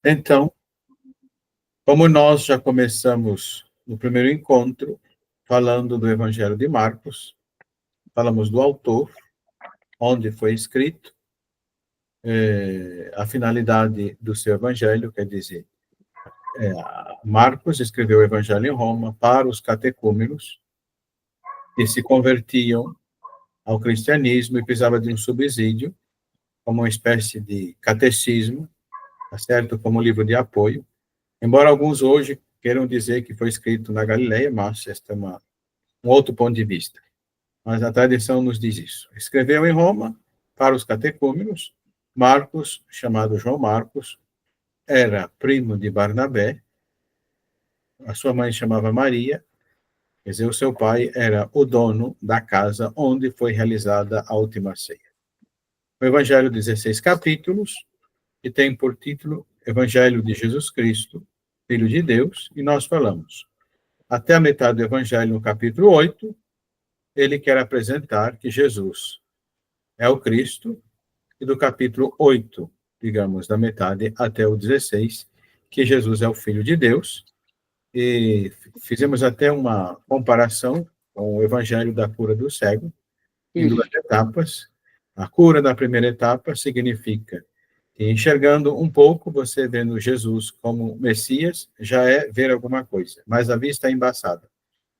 Então, como nós já começamos no primeiro encontro, falando do Evangelho de Marcos, falamos do autor, onde foi escrito, a finalidade do seu Evangelho, quer dizer, Marcos escreveu o Evangelho em Roma para os catecúmenos que se convertiam ao cristianismo e precisavam de um subsídio, como uma espécie de catecismo, tá certo? Como livro de apoio. Embora alguns hoje queiram dizer que foi escrito na Galileia, mas este é um outro ponto de vista. Mas a tradição nos diz isso. Escreveu em Roma para os catecúmenos. Marcos, chamado João Marcos, era primo de Barnabé. A sua mãe chamava Maria. Quer dizer, o seu pai era o dono da casa onde foi realizada a última ceia. O Evangelho, 16 capítulos, e tem por título Evangelho de Jesus Cristo, Filho de Deus, e nós falamos. Até a metade do Evangelho, no capítulo 8, ele quer apresentar que Jesus é o Cristo, e do capítulo 8, digamos, da metade até o 16, que Jesus é o Filho de Deus, e fizemos até uma comparação com o Evangelho da cura do cego, em duas etapas. A cura da primeira etapa significa que, enxergando um pouco, você vendo Jesus como Messias, já é ver alguma coisa, mas a vista é embaçada.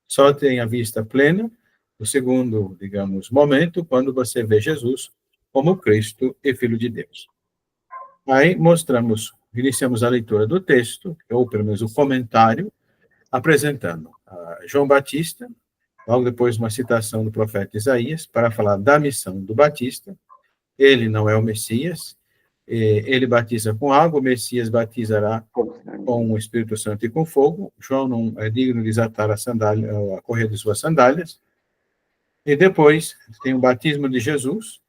Só tem a vista plena, o segundo, digamos, momento, quando você vê Jesus como Cristo e Filho de Deus. Aí iniciamos a leitura do texto, ou pelo menos o comentário, apresentando João Batista, logo depois uma citação do profeta Isaías, para falar da missão do Batista. Ele não é o Messias, ele batiza com água, o Messias batizará com o Espírito Santo e com fogo. João não é digno de desatar a correia de suas sandálias. E depois tem o batismo de Jesus.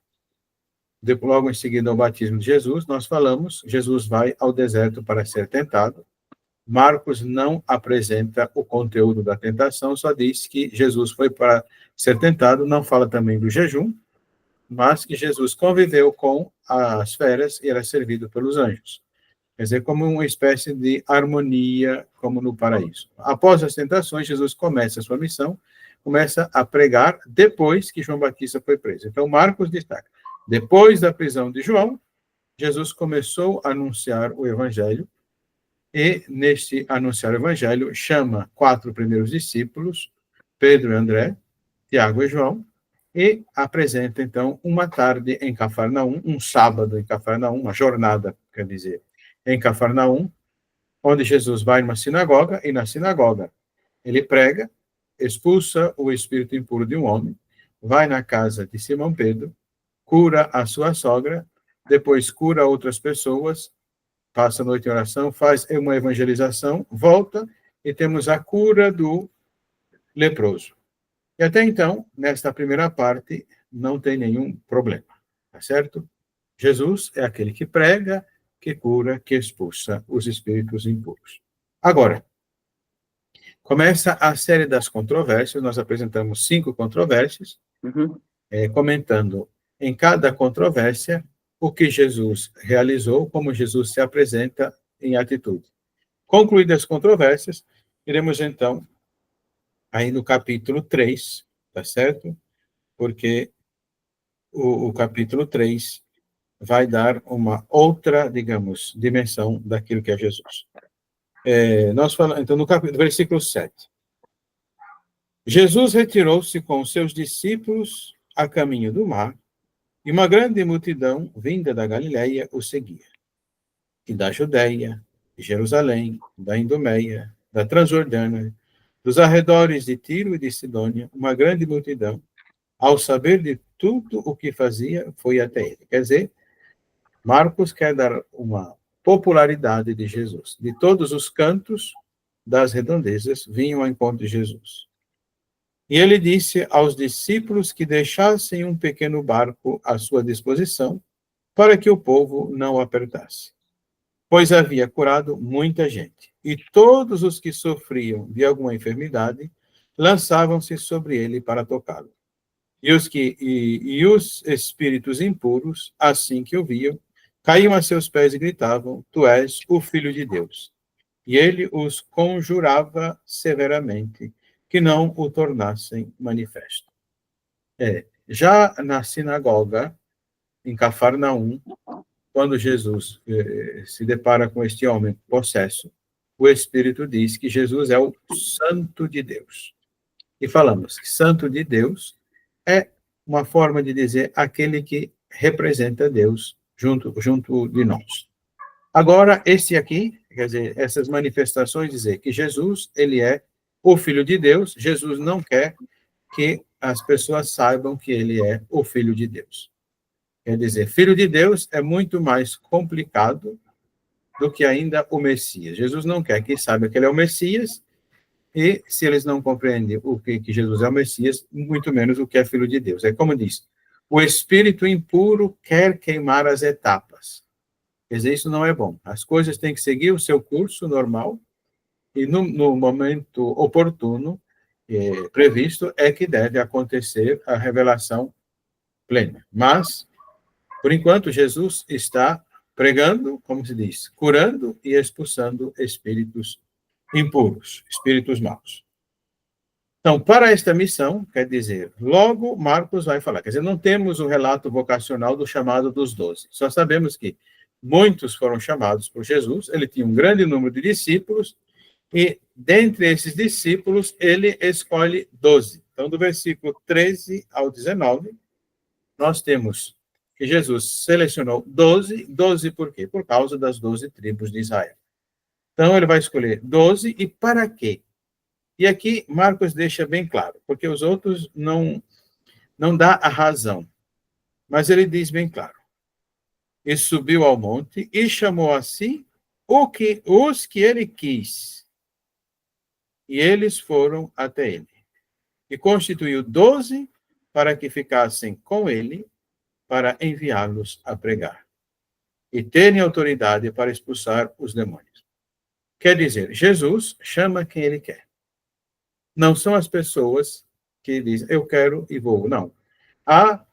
Logo em seguida ao batismo de Jesus, nós falamos, Jesus vai ao deserto para ser tentado. Marcos não apresenta o conteúdo da tentação, só diz que Jesus foi para ser tentado, não fala também do jejum, mas que Jesus conviveu com as feras e era servido pelos anjos. Quer dizer, como uma espécie de harmonia, como no paraíso. Após as tentações, Jesus começa a sua missão, começa a pregar depois que João Batista foi preso. Então, Marcos destaca, depois da prisão de João, Jesus começou a anunciar o evangelho, e, neste anunciar o evangelho, chama 4 primeiros discípulos, Pedro e André, Tiago e João, e apresenta, então, uma tarde em Cafarnaum, um sábado em Cafarnaum, uma jornada, quer dizer, em Cafarnaum, onde Jesus vai numa sinagoga, e na sinagoga ele prega, expulsa o espírito impuro de um homem, vai na casa de Simão Pedro, cura a sua sogra, depois cura outras pessoas, passa a noite em oração, faz uma evangelização, volta e temos a cura do leproso. E até então, nesta primeira parte, não tem nenhum problema, tá certo? Jesus é aquele que prega, que cura, que expulsa os espíritos impuros. Agora, começa a série das controvérsias, nós apresentamos 5 controvérsias, comentando em cada controvérsia o que Jesus realizou, como Jesus se apresenta em atitude. Concluídas as controvérsias, iremos então aí no capítulo 3, tá certo? Porque o capítulo 3 vai dar uma outra, digamos, dimensão daquilo que é Jesus. Nós falamos, então, no versículo 7. Jesus retirou-se com os seus discípulos a caminho do mar, e uma grande multidão, vinda da Galileia, o seguia. E da Judeia, de Jerusalém, da Idumeia, da Transjordânia, dos arredores de Tiro e de Sidônia, uma grande multidão, ao saber de tudo o que fazia, foi até ele. Quer dizer, Marcos quer dar uma popularidade de Jesus. De todos os cantos das redondezas vinham ao encontro de Jesus. E ele disse aos discípulos que deixassem um pequeno barco à sua disposição, para que o povo não o apertasse, pois havia curado muita gente. E todos os que sofriam de alguma enfermidade lançavam-se sobre ele para tocá-lo. E os espíritos impuros, assim que o viam, caíam a seus pés e gritavam: Tu és o Filho de Deus. E ele os conjurava severamente que não o tornassem manifesto. Já na sinagoga, em Cafarnaum, quando Jesus se depara com este homem possesso, o Espírito diz que Jesus é o Santo de Deus. E falamos que Santo de Deus é uma forma de dizer aquele que representa Deus junto de nós. Agora, este aqui, quer dizer, essas manifestações dizer que Jesus, ele é o Filho de Deus, Jesus não quer que as pessoas saibam que ele é o Filho de Deus. Quer dizer, Filho de Deus é muito mais complicado do que ainda o Messias. Jesus não quer que saiba que ele é o Messias, e se eles não compreendem o que Jesus é o Messias, muito menos o que é Filho de Deus. É como diz, o espírito impuro quer queimar as etapas. Quer dizer, isso não é bom. As coisas têm que seguir o seu curso normal, e no momento oportuno, previsto, é que deve acontecer a revelação plena. Mas, por enquanto, Jesus está pregando, como se diz, curando e expulsando espíritos impuros, espíritos maus. Então, para esta missão, quer dizer, logo Marcos vai falar, quer dizer, não temos o relato vocacional do chamado dos 12, só sabemos que muitos foram chamados por Jesus, ele tinha um grande número de discípulos, e dentre esses discípulos, ele escolhe 12. Então, do versículo 13 ao 19, nós temos que Jesus selecionou 12. 12 por quê? Por causa das 12 tribos de Israel. Então, ele vai escolher 12, e para quê? E aqui Marcos deixa bem claro, porque os outros não dá a razão, mas ele diz bem claro. E subiu ao monte e chamou a si os que ele quis. E eles foram até ele. E constituiu 12 para que ficassem com ele, para enviá-los a pregar. E terem autoridade para expulsar os demônios. Quer dizer, Jesus chama quem ele quer. Não são as pessoas que dizem, eu quero e vou. Não. Há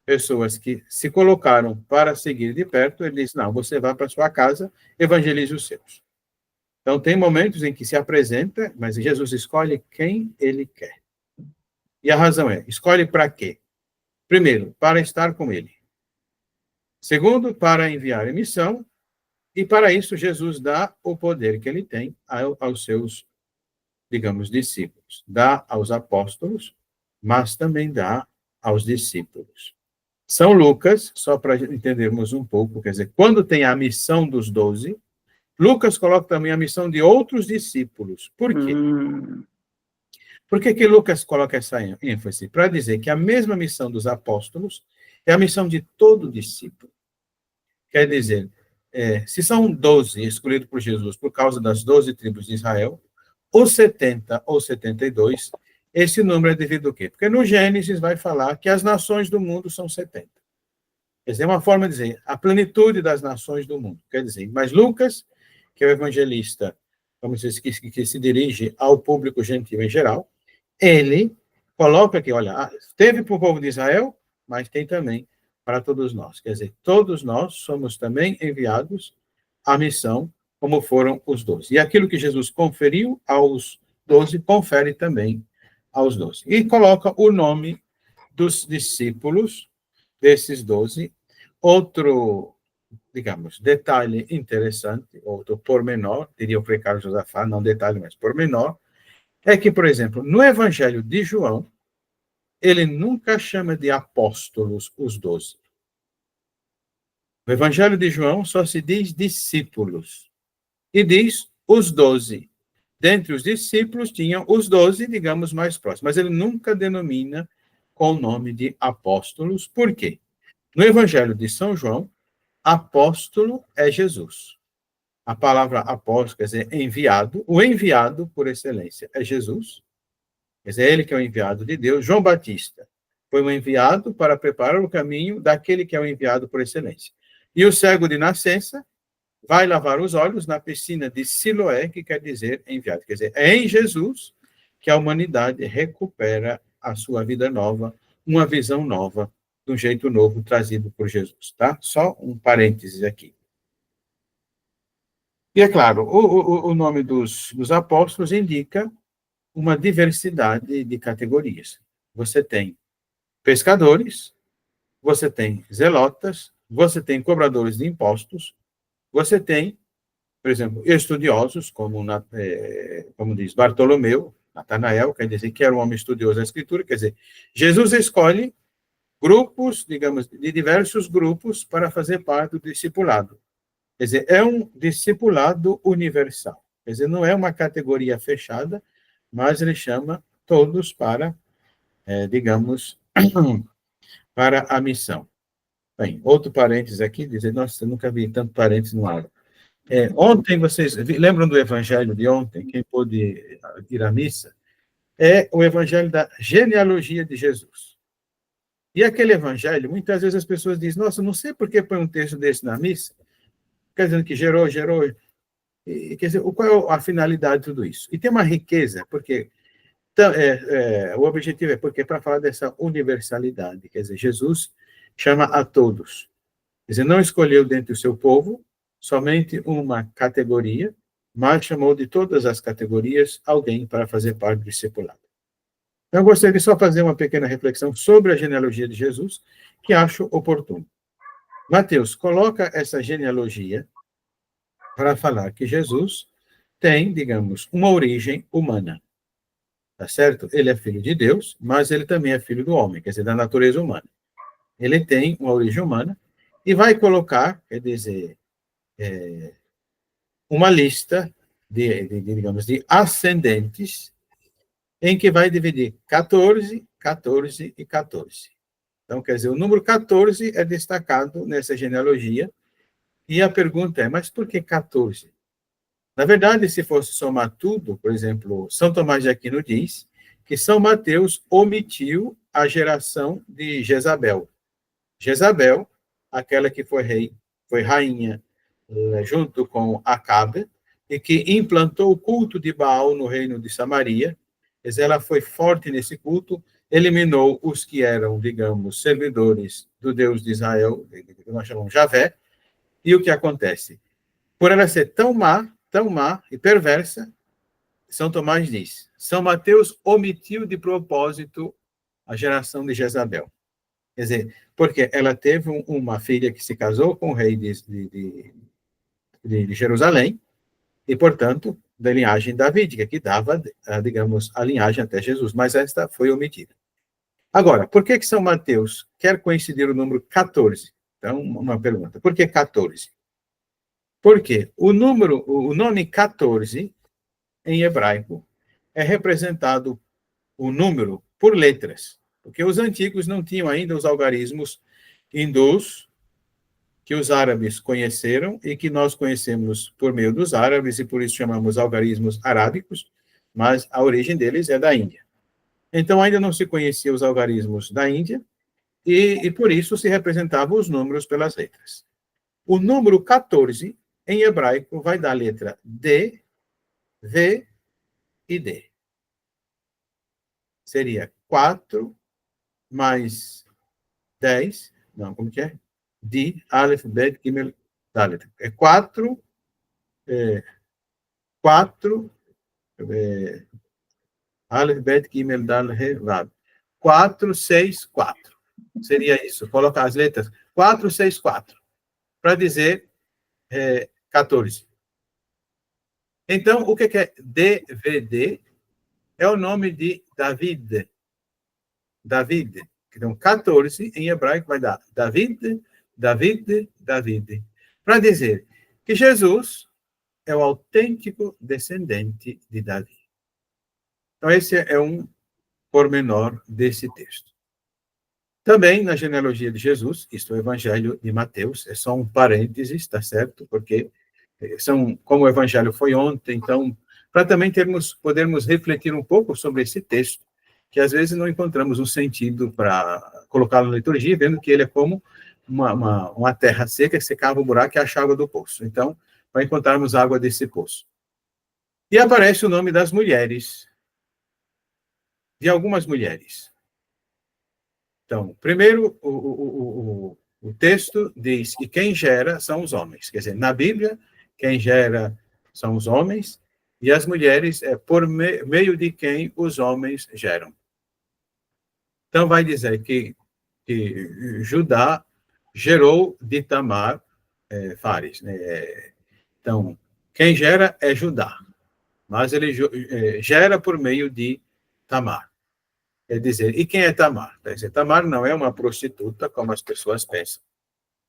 pessoas que se colocaram para seguir de perto, ele diz, não, você vai para sua casa, evangelize os seus. Então, tem momentos em que se apresenta, mas Jesus escolhe quem ele quer. E a razão é, escolhe para quê? Primeiro, para estar com ele. Segundo, para enviar em missão. E para isso, Jesus dá o poder que ele tem aos seus, digamos, discípulos. Dá aos apóstolos, mas também dá aos discípulos. São Lucas, só para entendermos um pouco, quer dizer, quando tem a missão dos 12, Lucas coloca também a missão de outros discípulos. Por quê? Por que Lucas coloca essa ênfase? Para dizer que a mesma missão dos apóstolos é a missão de todo discípulo. Quer dizer, se são 12 escolhidos por Jesus por causa das 12 tribos de Israel, os 70 ou 72, esse número é devido ao quê? Porque no Gênesis vai falar que as nações do mundo são 70. Quer dizer, é uma forma de dizer a plenitude das nações do mundo. Quer dizer, mas Lucas, que é o evangelista, vamos dizer, que se dirige ao público gentil em geral, ele coloca aqui, olha, teve para o povo de Israel, mas tem também para todos nós. Quer dizer, todos nós somos também enviados à missão, como foram os 12. E aquilo que Jesus conferiu aos 12, confere também aos 12. E coloca o nome dos discípulos desses 12. Outro, digamos, detalhe interessante, outro pormenor, diria o Frei Carlos Josafá, não detalhe, mas pormenor, é que, por exemplo, no Evangelho de João, ele nunca chama de apóstolos os 12. No Evangelho de João só se diz discípulos. E diz os 12. Dentre os discípulos tinham os 12, digamos, mais próximos. Mas ele nunca denomina com o nome de apóstolos. Por quê? No Evangelho de São João, apóstolo é Jesus. A palavra apóstolo quer dizer enviado. O enviado, por excelência, é Jesus. Quer dizer, ele que é o enviado de Deus. João Batista foi um enviado para preparar o caminho daquele que é o enviado por excelência. E o cego de nascença vai lavar os olhos na piscina de Siloé, que quer dizer enviado. Quer dizer, é em Jesus que a humanidade recupera a sua vida nova, uma visão nova de um jeito novo trazido por Jesus, tá? Só um parênteses aqui. E é claro, o nome dos apóstolos indica uma diversidade de categorias. Você tem pescadores, você tem zelotas, você tem cobradores de impostos, você tem, por exemplo, estudiosos, como diz Bartolomeu, Natanael, quer dizer que era um homem estudioso da Escritura, quer dizer, Jesus escolhe grupos, digamos, de diversos grupos para fazer parte do discipulado. Quer dizer, é um discipulado universal. Quer dizer, não é uma categoria fechada, mas ele chama todos para, digamos, para a missão. Bem, outro parênteses aqui, dizer, nossa, eu nunca vi tanto parênteses no ar. Ontem, vocês lembram do evangelho de ontem? Quem pôde ir à missa? É o evangelho da genealogia de Jesus. E aquele evangelho, muitas vezes as pessoas dizem, nossa, não sei por que põe um texto desse na missa, quer dizer que gerou, quer dizer, qual é a finalidade de tudo isso? E tem uma riqueza, porque o objetivo é porque para falar dessa universalidade, quer dizer, Jesus chama a todos. Quer dizer, não escolheu dentro do seu povo somente uma categoria, mas chamou de todas as categorias alguém para fazer parte do discipulado. Então, eu gostaria de só fazer uma pequena reflexão sobre a genealogia de Jesus, que acho oportuno. Mateus coloca essa genealogia para falar que Jesus tem, digamos, uma origem humana. Tá certo? Ele é filho de Deus, mas ele também é filho do homem, quer dizer, da natureza humana. Ele tem uma origem humana e vai colocar, quer dizer, uma lista digamos, de ascendentes em que vai dividir 14, 14 e 14. Então, quer dizer, o número 14 é destacado nessa genealogia e a pergunta é, mas por que 14? Na verdade, se fosse somar tudo, por exemplo, São Tomás de Aquino diz que São Mateus omitiu a geração de Jezabel. Jezabel, aquela que foi rainha junto com Acabe, e que implantou o culto de Baal no reino de Samaria. Ela foi forte nesse culto, eliminou os que eram, digamos, servidores do Deus de Israel, que nós chamamos Javé, e o que acontece? Por ela ser tão má e perversa, São Tomás diz, São Mateus omitiu de propósito a geração de Jezabel. Quer dizer, porque ela teve uma filha que se casou com o rei de Jerusalém, e, portanto, da linhagem davídica, que dava, digamos, a linhagem até Jesus, mas esta foi omitida. Agora, por que São Mateus quer coincidir o número 14? Então, uma pergunta, por que 14? Porque o nome 14, em hebraico, é representado o número por letras, porque os antigos não tinham ainda os algarismos hindus que os árabes conheceram e que nós conhecemos por meio dos árabes e por isso chamamos algarismos arábicos, mas a origem deles é da Índia. Então ainda não se conhecia os algarismos da Índia e por isso se representavam os números pelas letras. O número 14 em hebraico vai dar a letra D, V e D. Seria 4 mais 10, não, como que é? D, Aleph, Bet, Gimel, Dalet. É 4, 4, Aleph, Bet, Gimel, Dalet, He, Vav. 4, 6, 4. Seria isso, colocar as letras 4, 6, 4, para dizer 14. Então, o que é DVD? É o nome de David. David. Então, 14 em hebraico vai dar David, David, David. Para dizer que Jesus é o autêntico descendente de Davi. Então, esse é um pormenor desse texto. Também na genealogia de Jesus, isto é o Evangelho de Mateus, é só um parênteses, está certo? Porque como o Evangelho foi ontem, então, para também podermos refletir um pouco sobre esse texto, que às vezes não encontramos um sentido para colocá-lo na liturgia, vendo que ele é como uma terra seca que você cava o buraco e acha água do poço. Então, para encontrarmos água desse poço. E aparece o nome das mulheres, de algumas mulheres. Então, primeiro, o texto diz que quem gera são os homens. Quer dizer, na Bíblia, quem gera são os homens, e as mulheres é por meio de quem os homens geram. Então, vai dizer que Judá gerou de Tamar Fares. Né? Então, quem gera é Judá, mas ele gera por meio de Tamar. Quer dizer, e quem é Tamar? Quer dizer, Tamar não é uma prostituta, como as pessoas pensam.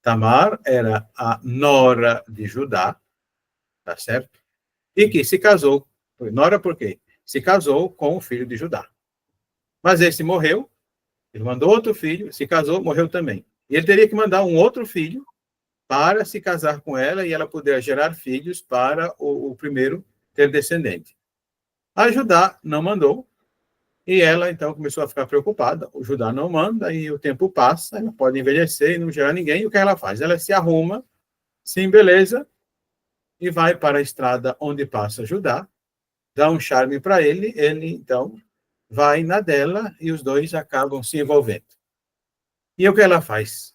Tamar era a nora de Judá, tá certo? E que se casou. Nora por quê? Se casou com o filho de Judá. Mas esse morreu, ele mandou outro filho, se casou, morreu também. E ele teria que mandar um outro filho para se casar com ela e ela poder gerar filhos para o primeiro ter descendente. A Judá não mandou, e ela, então, começou a ficar preocupada. O Judá não manda, e o tempo passa, ela pode envelhecer e não gerar ninguém, e o que ela faz? Ela se arruma, se embeleza, e vai para a estrada onde passa Judá, dá um charme para ele, então, vai na dela, e os dois acabam se envolvendo. E o que ela faz?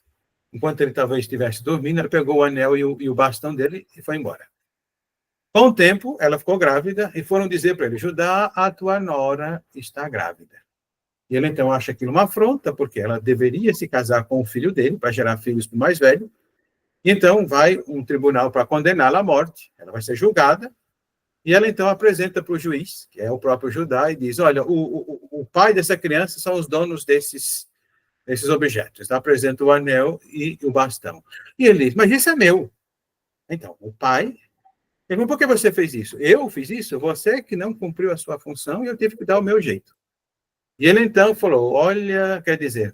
Enquanto ele talvez estivesse dormindo, ela pegou o anel e o bastão dele e foi embora. Com o tempo, ela ficou grávida e foram dizer para ele, Judá, a tua nora está grávida. E ele, então, acha aquilo uma afronta, porque ela deveria se casar com o filho dele, para gerar filhos para o mais velho. E, então, vai um tribunal para condená-la à morte. Ela vai ser julgada. E ela, então, apresenta para o juiz, que é o próprio Judá, e diz, olha, o pai dessa criança são os donos desses objetos. Ela apresenta o anel e o bastão. E ele diz, mas isso é meu. Então, o pai... Pergunta, por que você fez isso? Eu fiz isso? Você que não cumpriu a sua função e eu tive que dar o meu jeito. E ele então falou, olha, quer dizer,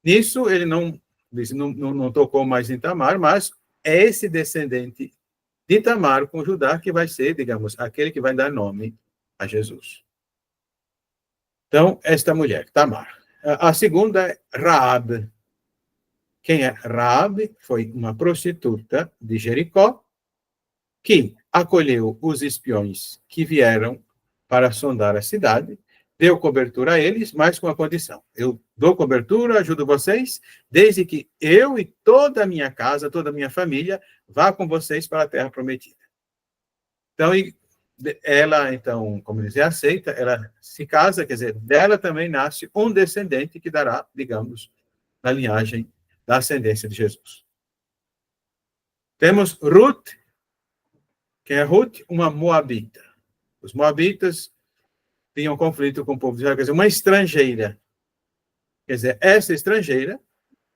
nisso ele não tocou mais em Tamar, mas é esse descendente de Tamar com Judá que vai ser, digamos, aquele que vai dar nome a Jesus. Então, esta mulher, Tamar. A segunda é Raabe. Quem é Raabe? Foi uma prostituta de Jericó, que acolheu os espiões que vieram para sondar a cidade, deu cobertura a eles, mas com a condição. Eu dou cobertura, ajudo vocês, desde que eu e toda a minha casa, toda a minha família, vá com vocês para a terra prometida. Então, ela, então, como dizer, aceita, ela se casa, quer dizer, dela também nasce um descendente que dará, digamos, na linhagem da ascendência de Jesus. Temos Ruth. Quem é Ruth? Uma moabita. Os moabitas tinham conflito com o povo de Israel, quer dizer, uma estrangeira. Quer dizer, essa estrangeira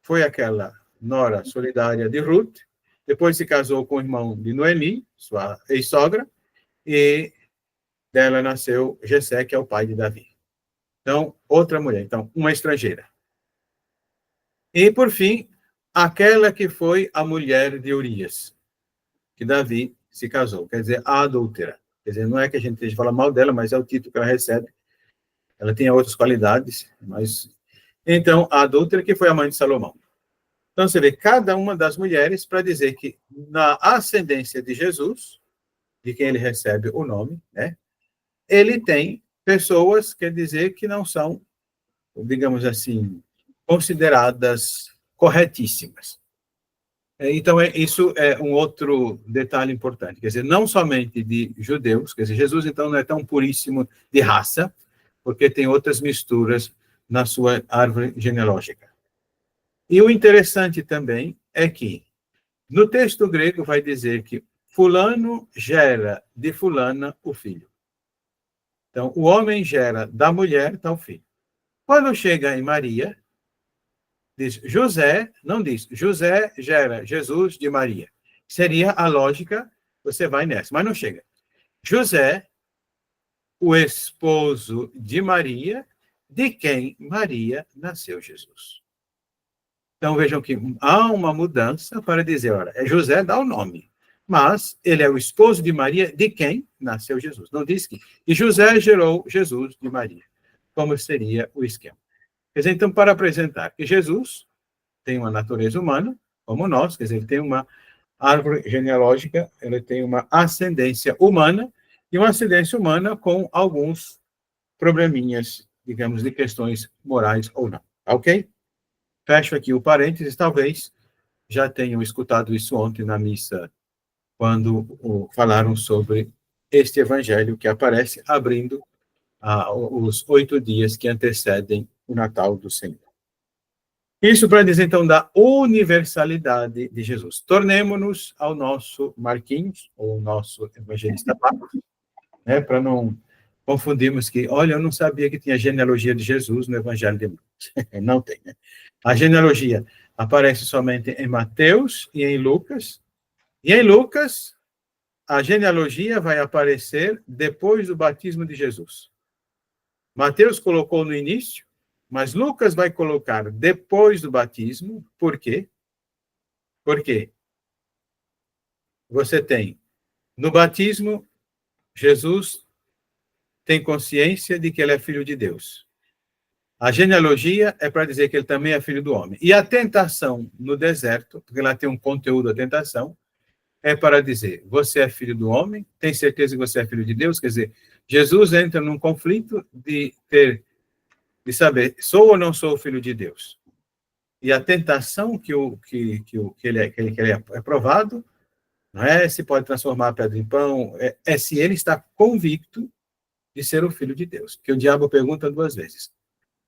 foi aquela nora solidária de Ruth, depois se casou com o irmão de Noemi, sua ex-sogra, e dela nasceu Jessé, que é o pai de Davi. Então, outra mulher. Então, uma estrangeira. E, por fim, aquela que foi a mulher de Urias, que Davi se casou, quer dizer, a adúltera. Quer dizer, não é que a gente esteja falando mal dela, mas é o título que ela recebe. Ela tinha outras qualidades, mas... Então, a adúltera que foi a mãe de Salomão. Então, você vê cada uma das mulheres para dizer que na ascendência de Jesus, de quem ele recebe o nome, né, ele tem pessoas, quer dizer, que não são, digamos assim, consideradas corretíssimas. Então, isso é um outro detalhe importante. Quer dizer, não somente de judeus, quer dizer, Jesus, então, não é tão puríssimo de raça, porque tem outras misturas na sua árvore genealógica. E o interessante também é que, no texto grego, vai dizer que fulano gera de fulana o filho. Então, o homem gera da mulher tal filho. Quando chega em Maria, diz José, não diz José gera Jesus de Maria. Seria a lógica, você vai nessa, mas não chega. José, o esposo de Maria, de quem Maria nasceu Jesus. Então vejam que há uma mudança para dizer, olha, José dá o nome, mas ele é o esposo de Maria, de quem nasceu Jesus. Não diz que. E José gerou Jesus de Maria. Como seria o esquema? Quer dizer, então, para apresentar que Jesus tem uma natureza humana, como nós, quer dizer, ele tem uma árvore genealógica, ele tem uma ascendência humana, e uma ascendência humana com alguns probleminhas, digamos, de questões morais ou não. Ok? fecho aqui o parênteses, talvez já tenham escutado isso ontem na missa, quando falaram sobre este evangelho que aparece abrindo os 8 dias que antecedem o Natal do Senhor. Isso para dizer, então, da universalidade de Jesus. Tornemo-nos ao nosso Marquinhos, ou nosso evangelista Marcos, né, para não confundirmos que, olha, eu não sabia que tinha genealogia de Jesus no Evangelho de Marcos. Não tem, né? A genealogia aparece somente em Mateus e em Lucas, e em Lucas, a genealogia vai aparecer depois do batismo de Jesus. Mateus colocou no início, mas Lucas vai colocar depois do batismo. Por quê? Porque você tem, no batismo, Jesus tem consciência de que ele é filho de Deus. A genealogia é para dizer que ele também é filho do homem. E a tentação no deserto, porque lá tem um conteúdo da tentação, é para dizer, você é filho do homem, tem certeza que você é filho de Deus? Quer dizer, Jesus entra num conflito de saber, sou ou não sou filho de Deus? E a tentação que ele é provado, não é se pode transformar a pedra em pão, é se ele está convicto de ser o filho de Deus. Porque o diabo pergunta 2 vezes,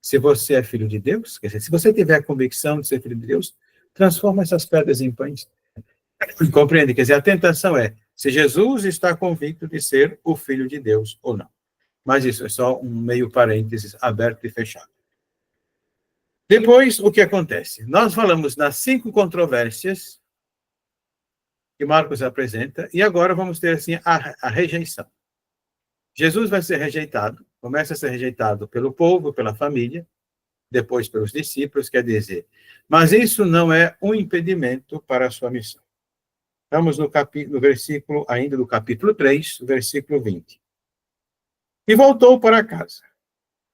se você é filho de Deus, quer dizer, se você tiver a convicção de ser filho de Deus, transforma essas pedras em pães. Compreende? Quer dizer, a tentação é se Jesus está convicto de ser o filho de Deus ou não. Mas isso é só um meio parênteses aberto e fechado. Depois, o que acontece? Nós falamos nas 5 controvérsias que Marcos apresenta, e agora vamos ter assim a rejeição. Jesus vai ser rejeitado, começa a ser rejeitado pelo povo, pela família, depois pelos discípulos, quer dizer, mas isso não é um impedimento para a sua missão. Estamos no versículo, ainda do capítulo 3, versículo 20. E voltou para casa.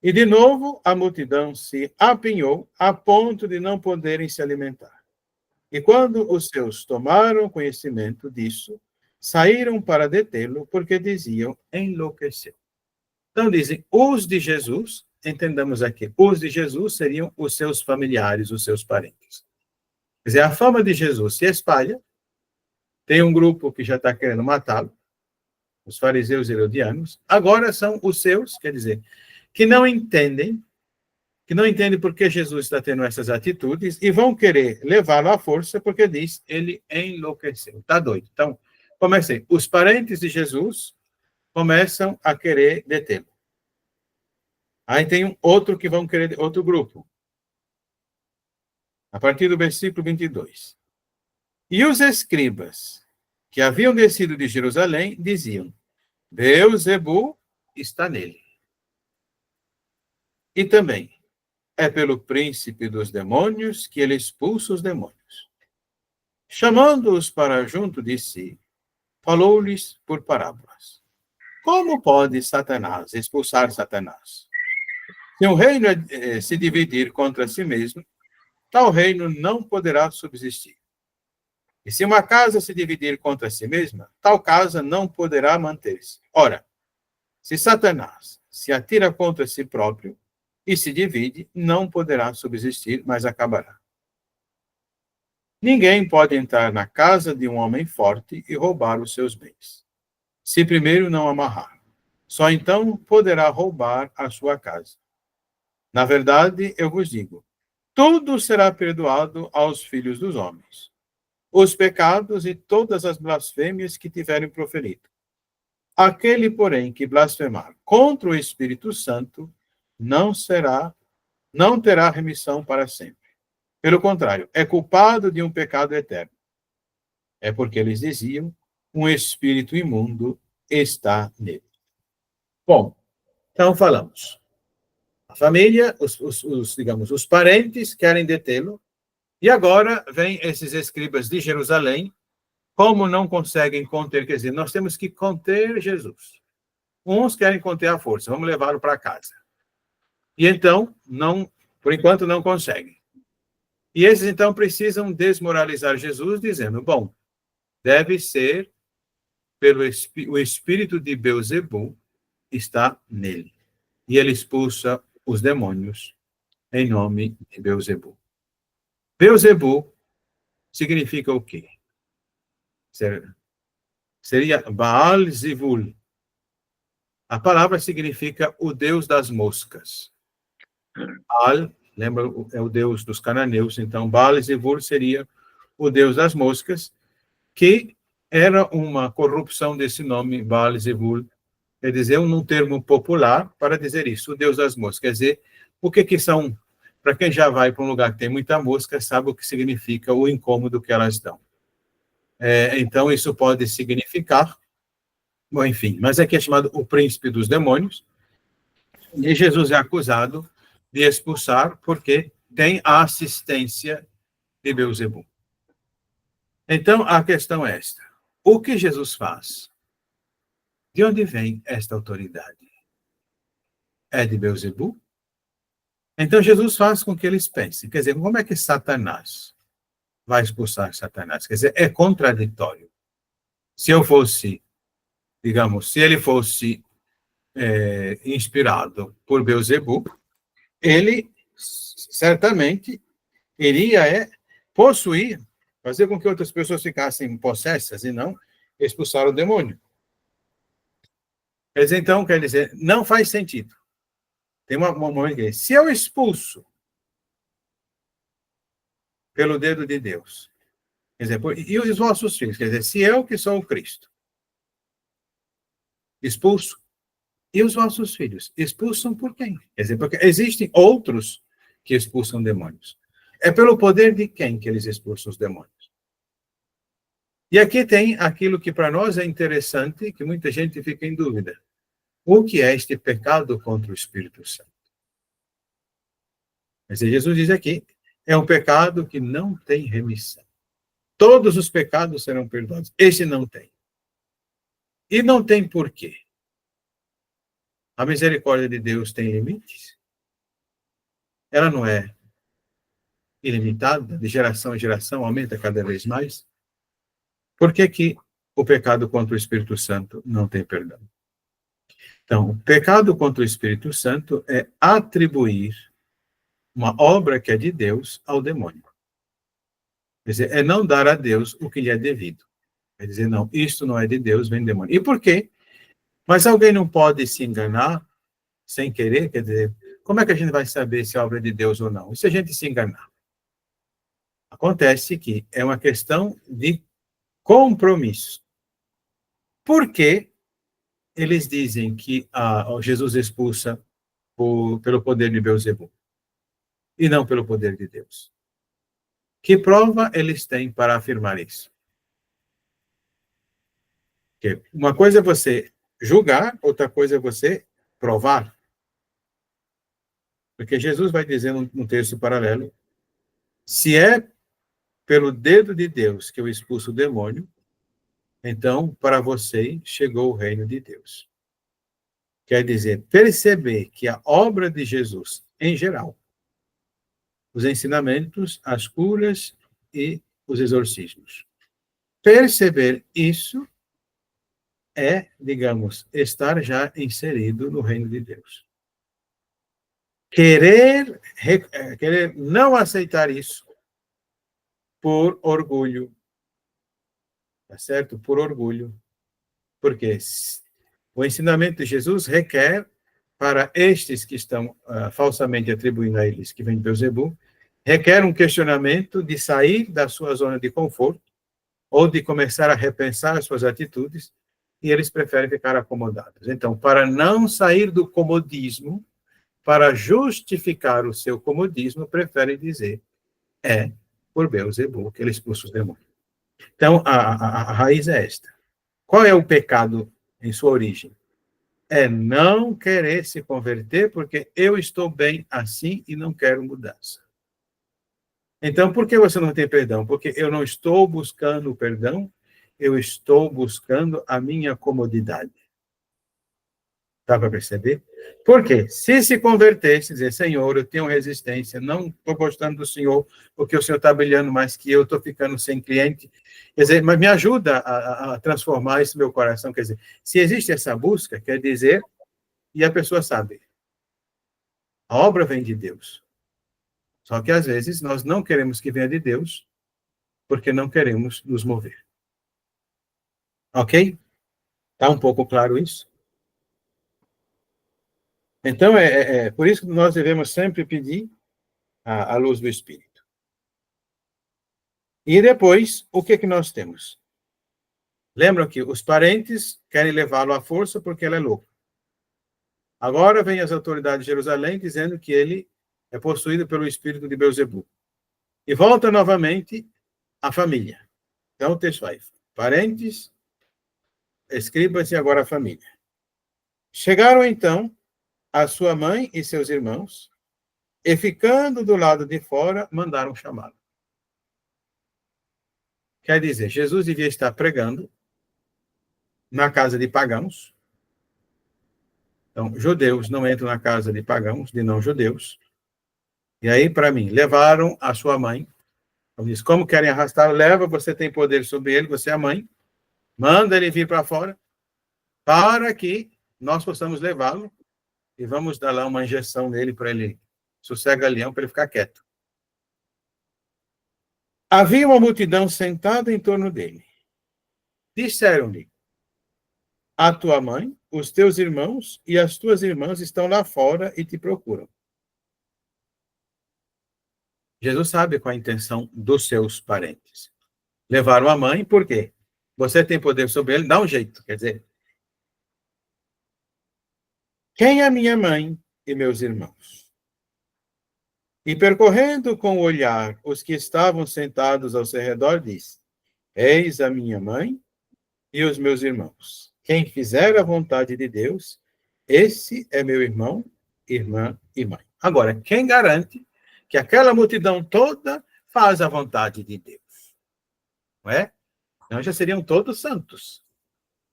E de novo a multidão se apinhou a ponto de não poderem se alimentar. E quando os seus tomaram conhecimento disso, saíram para detê-lo, porque diziam, enlouqueceu. Então dizem, os de Jesus, entendamos aqui, os de Jesus seriam os seus familiares, os seus parentes. Quer dizer, a fama de Jesus se espalha, tem um grupo que já está querendo matá-lo, os fariseus herodianos, agora são os seus, quer dizer, que não entendem por que Jesus está tendo essas atitudes e vão querer levá-lo à força porque diz, ele enlouqueceu, está doido. Então, comecei, os parentes de Jesus começam a querer detê-lo. Aí tem outro que vão querer, outro grupo. A partir do versículo 22. E os escribas que haviam descido de Jerusalém diziam, Beelzebul está nele. E também, é pelo príncipe dos demônios que ele expulsa os demônios. Chamando-os para junto de si, falou-lhes por parábolas. Como pode Satanás expulsar Satanás? Se um reino se dividir contra si mesmo, tal reino não poderá subsistir. E se uma casa se dividir contra si mesma, tal casa não poderá manter-se. Ora, se Satanás se atira contra si próprio e se divide, não poderá subsistir, mas acabará. Ninguém pode entrar na casa de um homem forte e roubar os seus bens, se primeiro não amarrar. Só então poderá roubar a sua casa. Na verdade, eu vos digo, tudo será perdoado aos filhos dos homens, os pecados e todas as blasfêmias que tiverem proferido. Aquele, porém, que blasfemar contra o Espírito Santo não terá remissão para sempre. Pelo contrário, é culpado de um pecado eterno. É porque eles diziam, um espírito imundo está nele. Bom, então falamos. A família, digamos, os parentes querem detê-lo, e agora vem esses escribas de Jerusalém, como não conseguem conter, quer dizer, nós temos que conter Jesus. Uns querem conter a força, vamos levá-lo para casa. E então, por enquanto, não conseguem. E esses, então, precisam desmoralizar Jesus, dizendo, bom, deve ser o espírito de Beelzebul está nele. E ele expulsa os demônios em nome de Beelzebul. Beelzebub significa o quê? Seria Baal-Zebul. A palavra significa o deus das moscas. Baal, lembra, é o deus dos cananeus, então Baal-Zebul seria o deus das moscas, que era uma corrupção desse nome, Baal-Zebul, quer dizer, um termo popular para dizer isso, o deus das moscas. Quer dizer, o que são, para quem já vai para um lugar que tem muita mosca, sabe o que significa o incômodo que elas dão. Então, isso pode significar, bom, enfim, mas aqui é chamado o príncipe dos demônios, e Jesus é acusado de expulsar porque tem a assistência de Beelzebub. Então, a questão é esta. O que Jesus faz? De onde vem esta autoridade? É de Beelzebub? Então, Jesus faz com que eles pensem. Quer dizer, como é que Satanás vai expulsar Satanás? Quer dizer, é contraditório. Se eu fosse, digamos, se ele fosse inspirado por Beelzebub, ele certamente iria possuir, fazer com que outras pessoas ficassem possessas e não expulsar o demônio. Então, quer dizer, não faz sentido. Tem uma momento que se eu expulso pelo dedo de Deus, quer dizer, e os vossos filhos, quer dizer, se eu que sou o Cristo, expulso, e os vossos filhos, expulsam por quem? Quer dizer, porque existem outros que expulsam demônios. É pelo poder de quem que eles expulsam os demônios? E aqui tem aquilo que para nós é interessante, que muita gente fica em dúvida. O que é este pecado contra o Espírito Santo? Mas Jesus diz aqui, é um pecado que não tem remissão. Todos os pecados serão perdoados. Esse não tem. E não tem porquê. A misericórdia de Deus tem limites? Ela não é ilimitada, de geração em geração, aumenta cada vez mais? Por que que o pecado contra o Espírito Santo não tem perdão? Então, o pecado contra o Espírito Santo é atribuir uma obra que é de Deus ao demônio. Quer dizer, é não dar a Deus o que lhe é devido. Quer dizer, não, isto não é de Deus, vem demônio. E por quê? Mas alguém não pode se enganar sem querer? Quer dizer, como é que a gente vai saber se é obra de Deus ou não? E se a gente se enganar? Acontece que é uma questão de compromisso. Por que eles dizem que Jesus expulsa pelo poder de Beelzebub e não pelo poder de Deus? Que prova eles têm para afirmar isso? Porque uma coisa é você julgar, outra coisa é você provar. Porque Jesus vai dizer num texto paralelo, se é pelo dedo de Deus que eu expulso o demônio, então para você chegou o reino de Deus. Quer dizer, perceber que a obra de Jesus, em geral, os ensinamentos, as curas e os exorcismos. Perceber isso é, digamos, estar já inserido no reino de Deus. Querer não aceitar isso por orgulho, tá certo? Por orgulho. Porque o ensinamento de Jesus requer, para estes que estão falsamente atribuindo a eles que vem de Beelzebub, requer um questionamento de sair da sua zona de conforto ou de começar a repensar as suas atitudes, e eles preferem ficar acomodados. Então, para não sair do comodismo, para justificar o seu comodismo, preferem dizer, é por Beelzebub que ele expulsa os demônios. Então, a raiz é esta. Qual é o pecado em sua origem? É não querer se converter porque eu estou bem assim e não quero mudança. Então, por que você não tem perdão? Porque eu não estou buscando o perdão, eu estou buscando a minha comodidade. Dá para perceber? Por quê? Se convertesse, dizer, Senhor, eu tenho resistência, não estou gostando do Senhor, porque o Senhor está brilhando mais que eu, estou ficando sem cliente. Quer dizer, mas me ajuda a transformar esse meu coração. Quer dizer, se existe essa busca, quer dizer, e a pessoa sabe, a obra vem de Deus. Só que, às vezes, nós não queremos que venha de Deus, porque não queremos nos mover. Ok? Está um pouco claro isso? Então, por isso que nós devemos sempre pedir a luz do Espírito. E depois, o que nós temos? Lembram que os parentes querem levá-lo à força porque ele é louco. Agora vem as autoridades de Jerusalém dizendo que ele é possuído pelo espírito de Beelzebub. E volta novamente a família. Então, o texto vai. Parentes, escribas e agora a família. Chegaram, então, a sua mãe e seus irmãos, e ficando do lado de fora, mandaram chamá-lo. Quer dizer, Jesus devia estar pregando na casa de pagãos. Então, judeus não entram na casa de pagãos, de não-judeus. E aí, para mim, levaram a sua mãe. Eu disse, como querem arrastar, leva, você tem poder sobre ele, você é a mãe. Manda ele vir para fora, para que nós possamos levá-lo e vamos dar lá uma injeção nele para ele sossegar leão, para ele ficar quieto. Havia uma multidão sentada em torno dele. Disseram-lhe, a tua mãe, os teus irmãos e as tuas irmãs estão lá fora e te procuram. Jesus sabe qual a intenção dos seus parentes. Levaram a mãe, por quê? Você tem poder sobre ele, dá um jeito. Quer dizer, quem é minha mãe e meus irmãos? E percorrendo com o olhar os que estavam sentados ao seu redor, disse, eis a minha mãe e os meus irmãos. Quem fizer a vontade de Deus, esse é meu irmão, irmã e mãe. Agora, quem garante que aquela multidão toda faz a vontade de Deus? Não é? Então já seriam todos santos.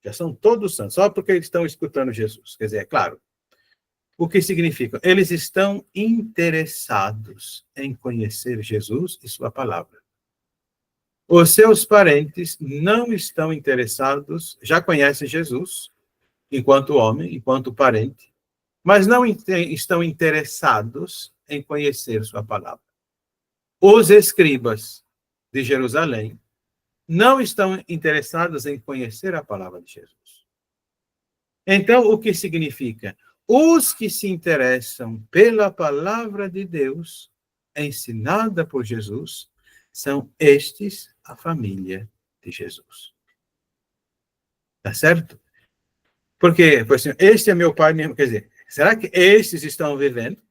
Já são todos santos, só porque eles estão escutando Jesus. Quer dizer, é claro. O que significa? Eles estão interessados em conhecer Jesus e sua palavra. Os seus parentes não estão interessados, já conhecem Jesus, enquanto homem, enquanto parente, mas não estão interessados em conhecer sua palavra. Os escribas de Jerusalém não estão interessados em conhecer a palavra de Jesus. Então, o que significa? Os que se interessam pela palavra de Deus, ensinada por Jesus, são estes a família de Jesus. Tá certo? Porque, por exemplo, este é meu pai mesmo. Quer dizer, será que estes estão vivendo?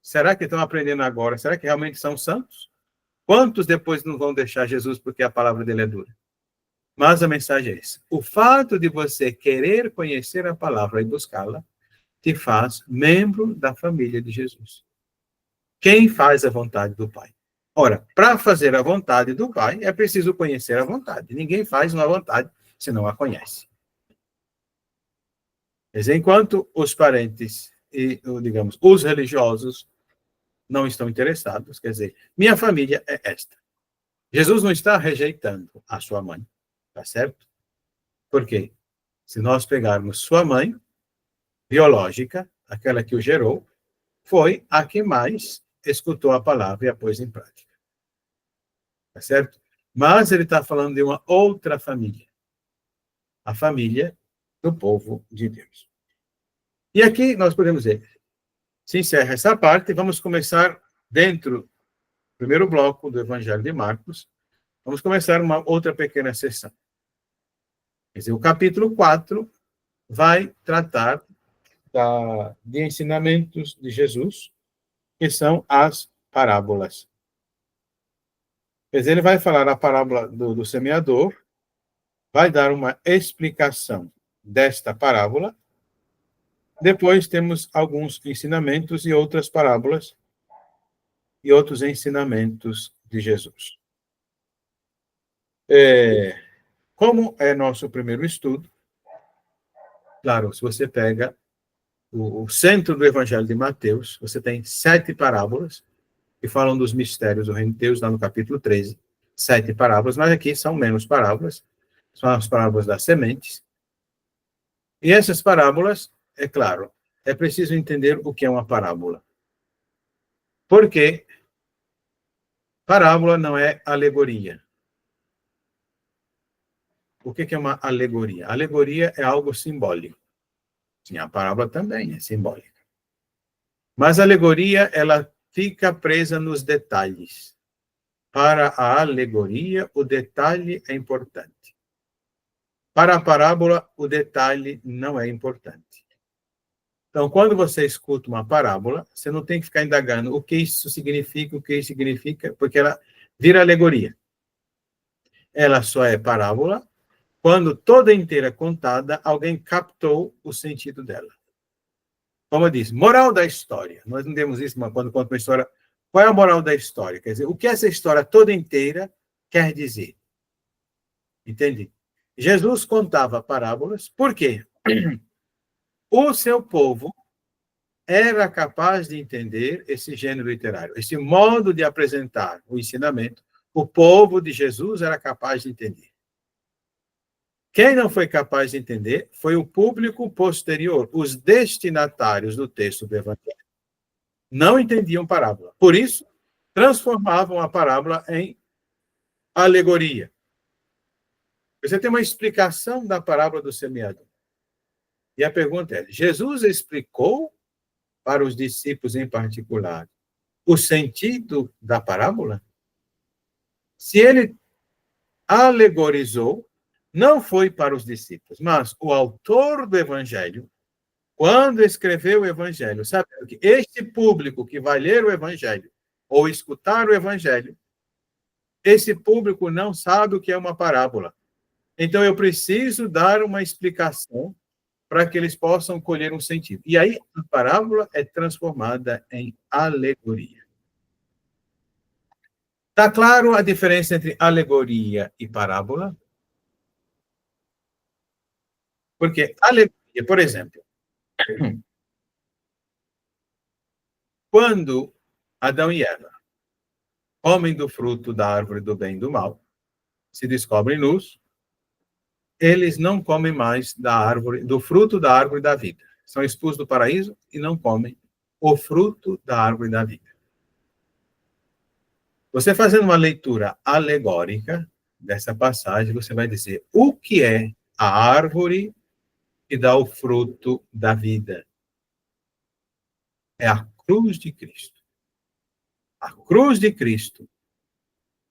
Será que estão aprendendo agora? Será que realmente são santos? Quantos depois não vão deixar Jesus porque a palavra dele é dura? Mas a mensagem é essa. O fato de você querer conhecer a palavra e buscá-la te faz membro da família de Jesus. Quem faz a vontade do Pai? Ora, para fazer a vontade do Pai, é preciso conhecer a vontade. Ninguém faz uma vontade se não a conhece. Mas enquanto os parentes e, digamos, os religiosos não estão interessados, quer dizer, minha família é esta. Jesus não está rejeitando a sua mãe, tá certo? Por quê? Se nós pegarmos sua mãe, biológica, aquela que o gerou, foi a que mais escutou a palavra e a pôs em prática. Tá certo? Mas ele está falando de uma outra família. A família do povo de Deus. E aqui nós podemos dizer, se encerra essa parte, vamos começar dentro do primeiro bloco do Evangelho de Marcos, vamos começar uma outra pequena sessão. Quer dizer, o capítulo 4 vai tratar de ensinamentos de Jesus, que são as parábolas. Quer dizer, ele vai falar a parábola do semeador, vai dar uma explicação desta parábola. Depois temos alguns ensinamentos e outras parábolas e outros ensinamentos de Jesus. Como é nosso primeiro estudo, claro, se você pega o centro do Evangelho de Mateus, você tem 7 parábolas que falam dos mistérios do reino de Deus, lá no capítulo 13. 7 parábolas, mas aqui são menos parábolas, são as parábolas das sementes. E essas parábolas, é claro, é preciso entender o que é uma parábola. Por quê? Parábola não é alegoria. O que é uma alegoria? Alegoria é algo simbólico. Sim, a parábola também é simbólica. Mas a alegoria, ela fica presa nos detalhes. Para a alegoria, o detalhe é importante. Para a parábola, o detalhe não é importante. Então, quando você escuta uma parábola, você não tem que ficar indagando o que isso significa, o que isso significa, porque ela vira alegoria. Ela só é parábola quando toda inteira contada, alguém captou o sentido dela. Como eu disse, moral da história. Nós não temos isso, mas quando conta uma história, qual é a moral da história? Quer dizer, o que essa história toda inteira quer dizer? Entende? Jesus contava parábolas, por quê? O seu povo era capaz de entender esse gênero literário, esse modo de apresentar o ensinamento, o povo de Jesus era capaz de entender. Quem não foi capaz de entender foi o público posterior, os destinatários do texto do Evangelho. Não entendiam parábola. Por isso, transformavam a parábola em alegoria. Você tem uma explicação da parábola do semeador. E a pergunta é: Jesus explicou para os discípulos em particular o sentido da parábola? Se ele alegorizou, não foi para os discípulos, mas o autor do evangelho, quando escreveu o evangelho, sabendo que este público que vai ler o evangelho ou escutar o evangelho, esse público não sabe o que é uma parábola. Então eu preciso dar uma explicação para que eles possam colher um sentido. E aí a parábola é transformada em alegoria. Está claro a diferença entre alegoria e parábola? Porque alegoria, por exemplo, quando Adão e Eva comem do fruto da árvore do bem e do mal, se descobrem nus, eles não comem mais da árvore, do fruto da árvore da vida. São expulsos do paraíso e não comem o fruto da árvore da vida. Você fazendo uma leitura alegórica dessa passagem, você vai dizer o que é a árvore que dá o fruto da vida. É a cruz de Cristo. A cruz de Cristo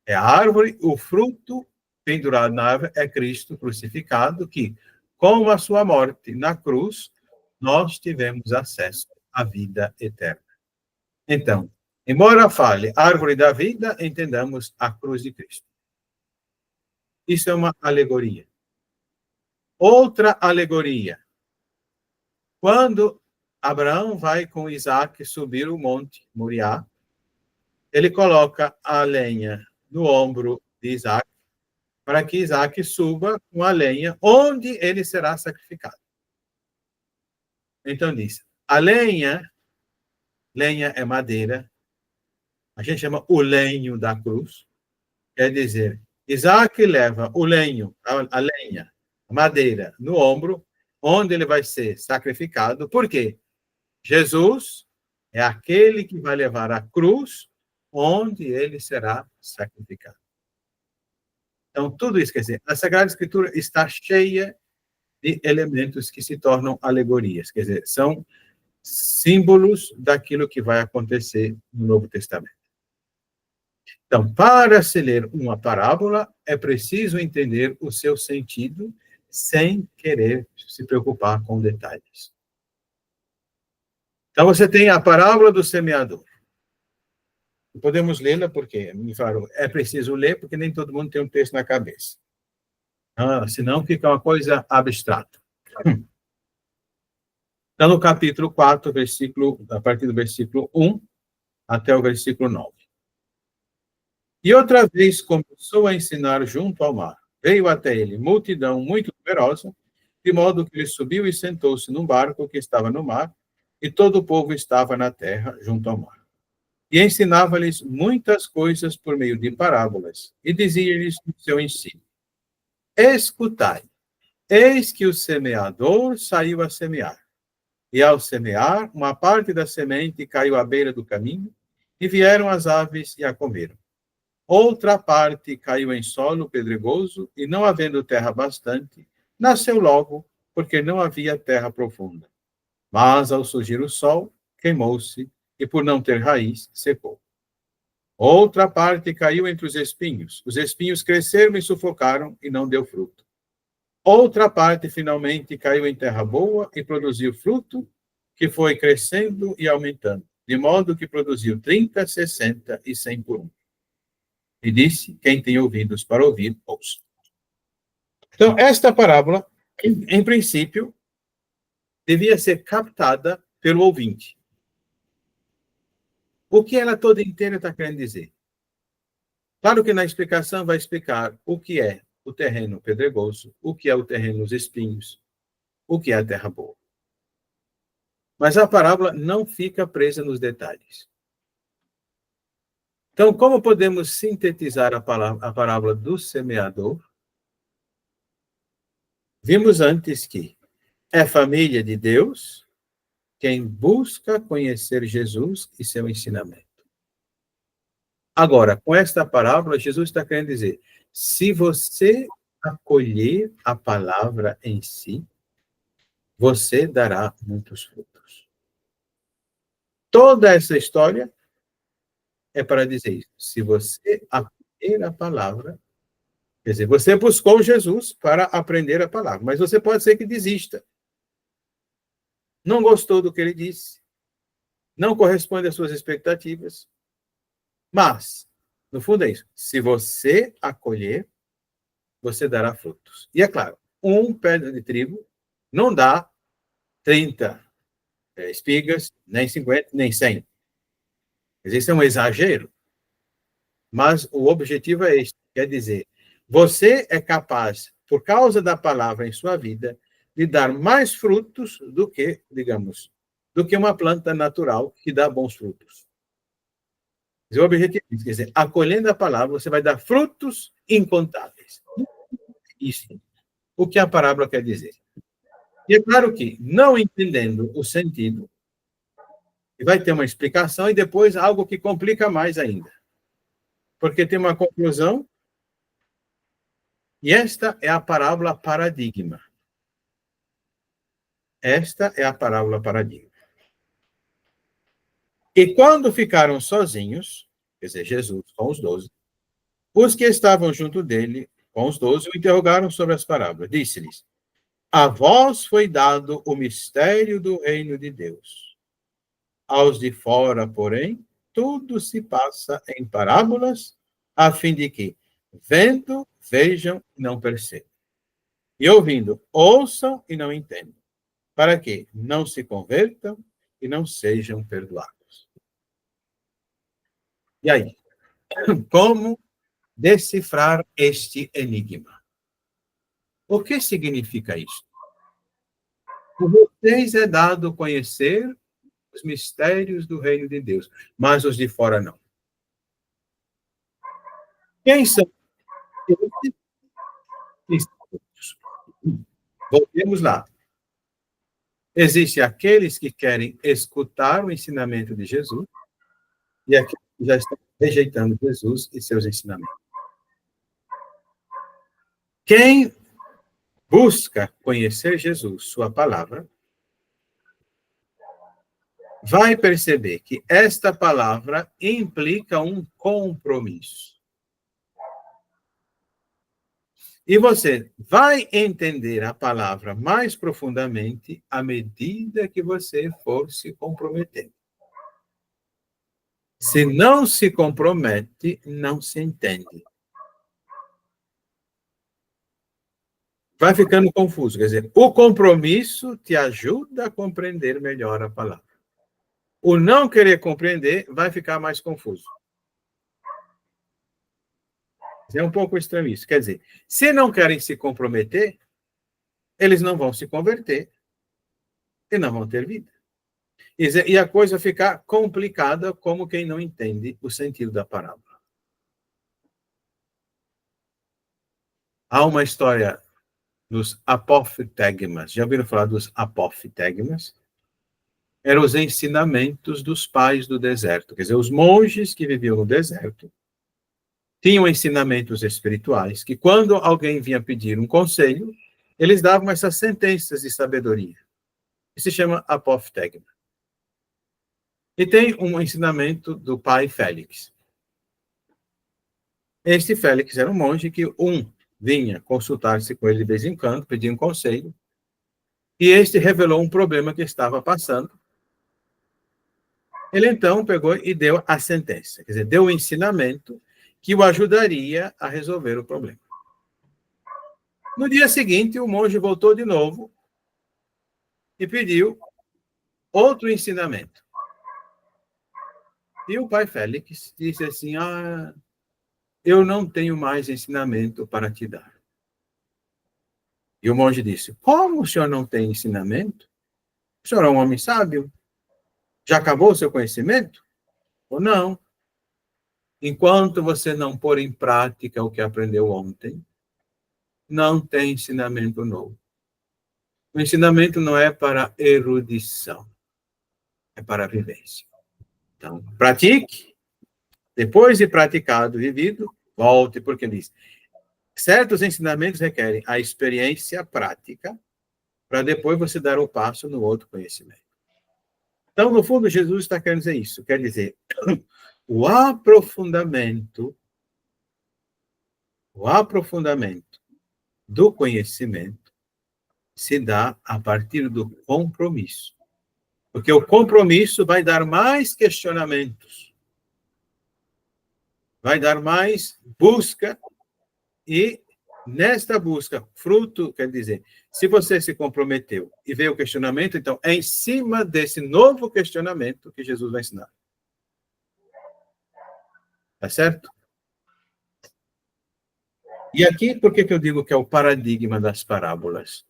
é a árvore, o fruto pendurado na árvore é Cristo crucificado, que, com a sua morte na cruz, nós tivemos acesso à vida eterna. Então, embora fale árvore da vida, entendamos a cruz de Cristo. Isso é uma alegoria. Outra alegoria. Quando Abraão vai com Isaac subir o monte Moriá, ele coloca a lenha no ombro de Isaac, para que Isaac suba com a lenha onde ele será sacrificado. Então diz, a lenha é madeira, a gente chama o lenho da cruz, quer dizer, Isaac leva o lenho, a lenha, a madeira, no ombro, onde ele vai ser sacrificado. Por quê? Jesus é aquele que vai levar a cruz, onde ele será sacrificado. Então, tudo isso, quer dizer, a Sagrada Escritura está cheia de elementos que se tornam alegorias, quer dizer, são símbolos daquilo que vai acontecer no Novo Testamento. Então, para se ler uma parábola, é preciso entender o seu sentido sem querer se preocupar com detalhes. Então, você tem a parábola do semeador. Podemos lê-la porque, me falaram, é preciso ler porque nem todo mundo tem um texto na cabeça. Senão fica uma coisa abstrata. Está no capítulo 4, a partir do versículo 1 até o versículo 9. E outra vez começou a ensinar junto ao mar. Veio até ele multidão muito numerosa, de modo que ele subiu e sentou-se num barco que estava no mar, e todo o povo estava na terra junto ao mar. E ensinava-lhes muitas coisas por meio de parábolas, e dizia-lhes o seu ensino: escutai, eis que o semeador saiu a semear. E ao semear, uma parte da semente caiu à beira do caminho, e vieram as aves e a comeram. Outra parte caiu em solo pedregoso, e não havendo terra bastante, nasceu logo, porque não havia terra profunda. Mas, ao surgir o sol, queimou-se, e por não ter raiz, secou. Outra parte caiu entre os espinhos. Os espinhos cresceram e sufocaram, e não deu fruto. Outra parte, finalmente, caiu em terra boa e produziu fruto, que foi crescendo e aumentando, de modo que produziu 30, 60 e 100 por um. E disse: quem tem ouvidos para ouvir, ouça. Então, esta parábola, em princípio, devia ser captada pelo ouvinte. O que ela toda inteira está querendo dizer? Claro que na explicação vai explicar o que é o terreno pedregoso, o que é o terreno dos espinhos, o que é a terra boa. Mas a parábola não fica presa nos detalhes. Então, como podemos sintetizar a parábola do semeador? Vimos antes que é família de Deus quem busca conhecer Jesus e seu ensinamento. Agora, com esta parábola, Jesus está querendo dizer: se você acolher a palavra em si, você dará muitos frutos. Toda essa história é para dizer isso. Se você acolher a palavra, quer dizer, você buscou Jesus para aprender a palavra, mas você pode ser que desista. Não gostou do que ele disse, não corresponde às suas expectativas. Mas, no fundo é isso. Se você acolher, você dará frutos. E é claro, um pé de trigo não dá 30 espigas, nem 50, nem 100. Isso é um exagero. Mas o objetivo é este. Quer dizer, você é capaz, por causa da palavra em sua vida, de dar mais frutos do que, digamos, do que uma planta natural que dá bons frutos. O objetivo é, quer dizer, acolhendo a palavra, você vai dar frutos incontáveis. Isso. O que a parábola quer dizer? E é claro que, não entendendo o sentido, vai ter uma explicação e depois algo que complica mais ainda. Porque tem uma conclusão, e esta é a parábola paradigma. Esta é a parábola paradigma. E quando ficaram sozinhos, quer dizer, Jesus com os 12, os que estavam junto dele, com os 12, o interrogaram sobre as parábolas. Disse-lhes: a vós foi dado o mistério do reino de Deus. Aos de fora, porém, tudo se passa em parábolas, a fim de que, vendo, vejam e não percebam. E ouvindo, ouçam e não entendam. Para que não se convertam e não sejam perdoados. E aí? Como decifrar este enigma? O que significa isso? Por vocês é dado conhecer os mistérios do reino de Deus, mas os de fora não. Quem são esses? Voltemos lá. Existem aqueles que querem escutar o ensinamento de Jesus e aqueles que já estão rejeitando Jesus e seus ensinamentos. Quem busca conhecer Jesus, sua palavra, vai perceber que esta palavra implica um compromisso. E você vai entender a palavra mais profundamente à medida que você for se comprometer. Se não se compromete, não se entende. Vai ficando confuso. Quer dizer, o compromisso te ajuda a compreender melhor a palavra. O não querer compreender vai ficar mais confuso. É um pouco estranho isso. Quer dizer, se não querem se comprometer, eles não vão se converter e não vão ter vida. E a coisa ficar complicada como quem não entende o sentido da parábola. Há uma história dos apoftegmas. Já ouviram falar dos apoftegmas? Eram os ensinamentos dos pais do deserto. Quer dizer, os monges que viviam no deserto tinham ensinamentos espirituais que, quando alguém vinha pedir um conselho, eles davam essas sentenças de sabedoria. Isso se chama apophthegma. E tem um ensinamento do pai Félix. Este Félix era um monge que vinha consultar-se com ele de vez em quando, pedir um conselho, e este revelou um problema que estava passando. Ele então pegou e deu a sentença, quer dizer, deu o ensinamento que o ajudaria a resolver o problema. No dia seguinte, o monge voltou de novo e pediu outro ensinamento. E o pai Félix disse assim: eu não tenho mais ensinamento para te dar. E o monge disse: como o senhor não tem ensinamento? O senhor é um homem sábio? Já acabou o seu conhecimento? Ou não? Enquanto você não pôr em prática o que aprendeu ontem, não tem ensinamento novo. O ensinamento não é para erudição, é para a vivência. Então, pratique. Depois de praticado, vivido, volte, porque ele diz: certos ensinamentos requerem a experiência prática para depois você dar o passo no outro conhecimento. Então, no fundo, Jesus está querendo dizer isso. Quer dizer, o aprofundamento do conhecimento se dá a partir do compromisso. Porque o compromisso vai dar mais questionamentos, vai dar mais busca, e nesta busca, fruto, quer dizer, se você se comprometeu e veio o questionamento, então é em cima desse novo questionamento que Jesus vai ensinar. Tá certo? E aqui, por que eu digo que é o paradigma das parábolas?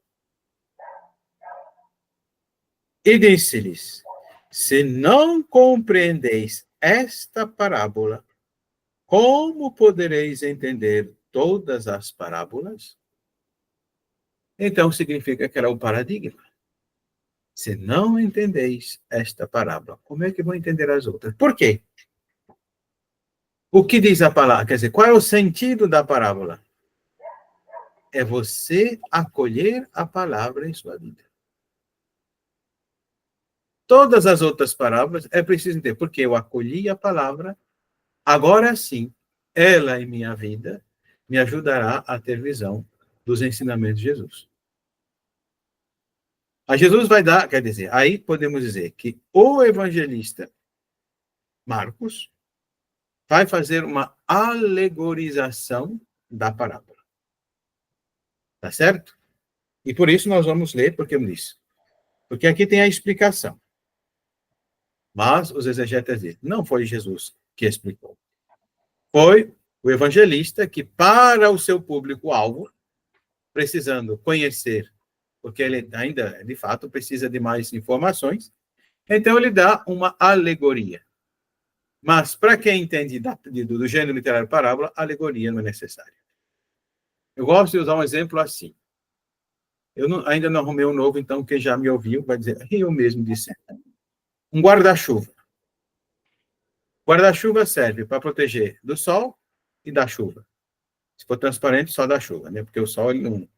E disse-lhes: se não compreendeis esta parábola, como podereis entender todas as parábolas? Então, significa que era o paradigma. Se não entendeis esta parábola, como é que vão entender as outras? Por quê? O que diz a palavra? Quer dizer, qual é o sentido da parábola? É você acolher a palavra em sua vida. Todas as outras parábolas é preciso entender, porque eu acolhi a palavra, agora sim, ela em minha vida me ajudará a ter visão dos ensinamentos de Jesus. A Jesus vai dar, quer dizer, aí podemos dizer que o evangelista Marcos vai fazer uma alegorização da parábola. Tá certo? E por isso nós vamos ler, porque eu disse. Porque aqui tem a explicação. Mas os exegetas dizem, não foi Jesus que explicou. Foi o evangelista que, para o seu público-alvo, precisando conhecer, porque ele ainda, de fato, precisa de mais informações, então ele dá uma alegoria. Mas, para quem entende do gênero literário parábola, alegoria não é necessária. Eu gosto de usar um exemplo assim. Ainda não arrumei um novo, então quem já me ouviu vai dizer, eu mesmo disse. Um guarda-chuva. Guarda-chuva serve para proteger do sol e da chuva. Se for transparente, só da chuva, né? Porque o sol ele não.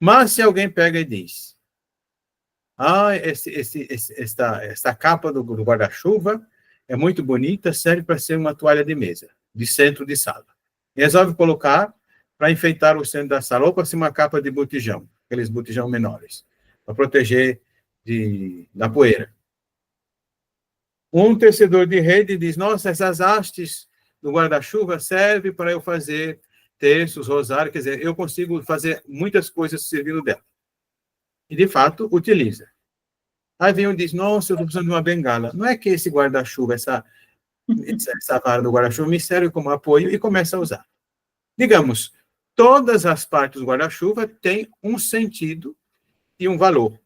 Mas se alguém pega e diz, esta capa do guarda-chuva é muito bonita, serve para ser uma toalha de mesa, de centro de sala. E resolve colocar para enfeitar o centro da sala, ou para ser uma capa de botijão, aqueles botijão menores, para proteger da poeira. Um tecedor de rede diz, nossa, essas hastes do guarda-chuva servem para eu fazer terços, rosário, quer dizer, eu consigo fazer muitas coisas servindo dela. E, de fato, utiliza. Aí vem um e diz, nossa, eu estou precisando de uma bengala. Não é que esse guarda-chuva, essa vara do guarda-chuva me serve como apoio, e começa a usar. Digamos, todas as partes do guarda-chuva têm um sentido e um valor.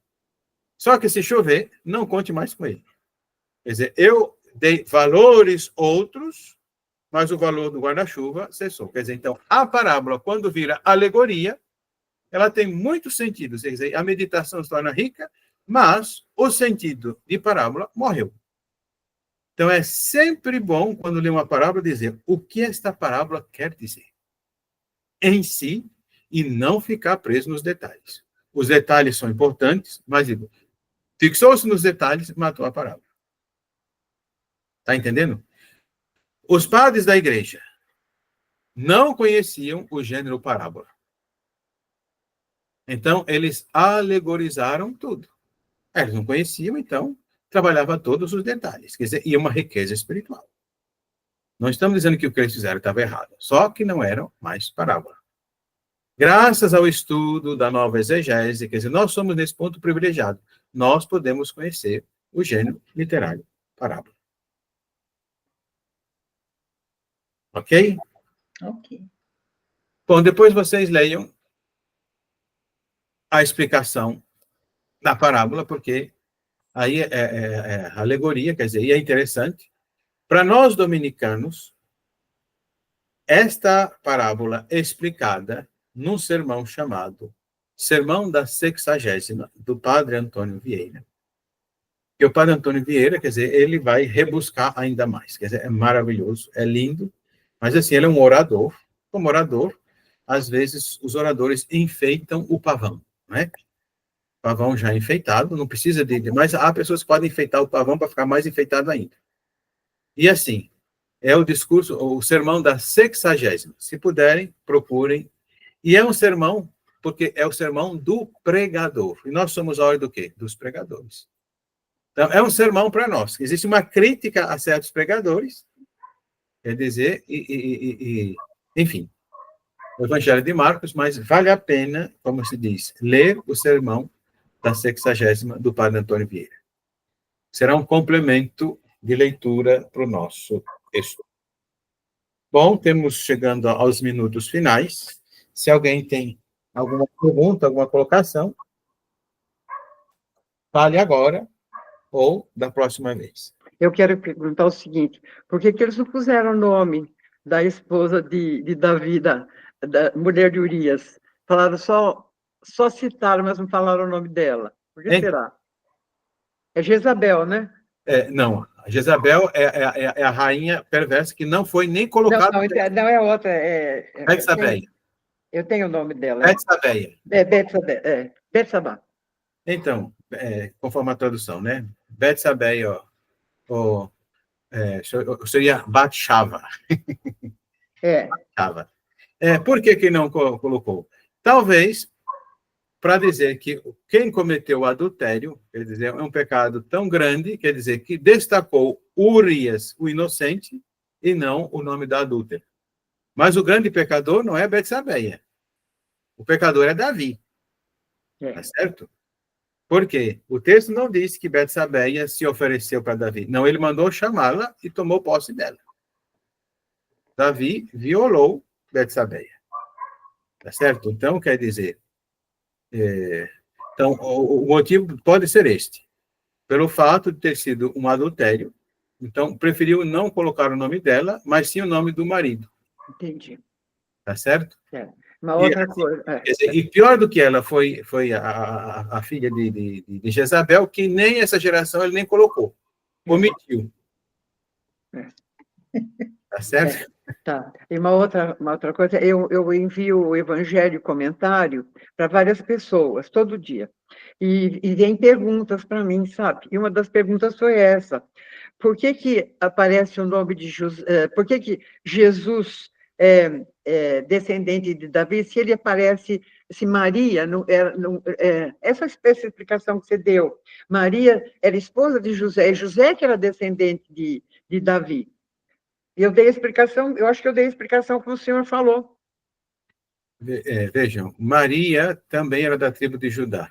Só que se chover, não conte mais com ele. Quer dizer, eu dei valores outros, mas o valor do guarda-chuva cessou. Quer dizer, então, a parábola, quando vira alegoria, ela tem muitos sentidos. Quer dizer, a meditação se torna rica, mas o sentido de parábola morreu. Então, é sempre bom, quando lê uma parábola, dizer o que esta parábola quer dizer em si e não ficar preso nos detalhes. Os detalhes são importantes, mas fixou-se nos detalhes, matou a parábola. Está entendendo? Os padres da igreja não conheciam o gênero parábola. Então, eles alegorizaram tudo. Eles não conheciam, então, trabalhava todos os detalhes. Quer dizer, e uma riqueza espiritual. Não estamos dizendo que o que eles fizeram estava errado, só que não eram mais parábola. Graças ao estudo da nova exegese, quer dizer, nós somos nesse ponto privilegiado. Nós podemos conhecer o gênero literário parábola. Ok? Ok. Bom, depois vocês leiam a explicação da parábola, porque aí é alegoria, quer dizer, e é interessante. Para nós dominicanos, esta parábola é explicada num sermão chamado Sermão da Sexagésima, do padre Antônio Vieira. E o padre Antônio Vieira, quer dizer, ele vai rebuscar ainda mais. Quer dizer, é maravilhoso, é lindo, mas assim, ele é um orador. Como orador, às vezes os oradores enfeitam o pavão, né? Pavão já enfeitado, não precisa de... Mas há pessoas que podem enfeitar o pavão para ficar mais enfeitado ainda. E assim, é o discurso, o sermão da sexagésima. Se puderem, procurem. E é um sermão, porque é o sermão do pregador. E nós somos a hora do quê? Dos pregadores. Então, é um sermão para nós. Existe uma crítica a certos pregadores, quer dizer, enfim, o Evangelho de Marcos, mas vale a pena, como se diz, ler o sermão da sexagésima do padre Antônio Vieira. Será um complemento de leitura para o nosso texto. Bom, temos chegando aos minutos finais. Se alguém tem alguma pergunta, alguma colocação, fale agora ou da próxima vez. Eu quero perguntar o seguinte: por que eles não puseram o nome da esposa de Davi, da mulher de Urias? Falaram só citaram, mas não falaram o nome dela. Por que será? É Jezabel, né? Não, a Jezabel é a rainha perversa que não foi nem colocada. Não é outra. Betsabeia. Eu tenho o nome dela. Betsabeia. Betsabá. Então, conforme a tradução, né? Betsabeia, seria Batshava. Por que não colocou? Talvez para dizer que quem cometeu o adultério, quer dizer, é um pecado tão grande, quer dizer, que destacou Urias, o inocente, e não o nome da adúltera. Mas o grande pecador não é Betsabeia. O pecador é Davi. Tá certo? Por quê? O texto não diz que Betsabeia se ofereceu para Davi. Não, ele mandou chamá-la e tomou posse dela. Davi violou Betsabeia. Tá certo? Então, quer dizer, então, o motivo pode ser este. Pelo fato de ter sido um adultério, então, preferiu não colocar o nome dela, mas sim o nome do marido. Entendi. Tá certo? Uma outra coisa. E pior do que ela foi a filha de Jezabel, que nem essa geração ele nem colocou. Omitiu. Tá certo? Tá. E uma outra coisa, eu envio o Evangelho comentário para várias pessoas, todo dia. E vem perguntas para mim, sabe? E uma das perguntas foi essa: por que aparece o nome de José? Por que Jesus é descendente de Davi, se ele aparece, se Maria não era. Essa explicação que você deu, Maria era esposa de José, e José que era descendente de Davi. E eu dei a explicação, eu acho que eu dei a explicação como o senhor falou. Vejam, Maria também era da tribo de Judá.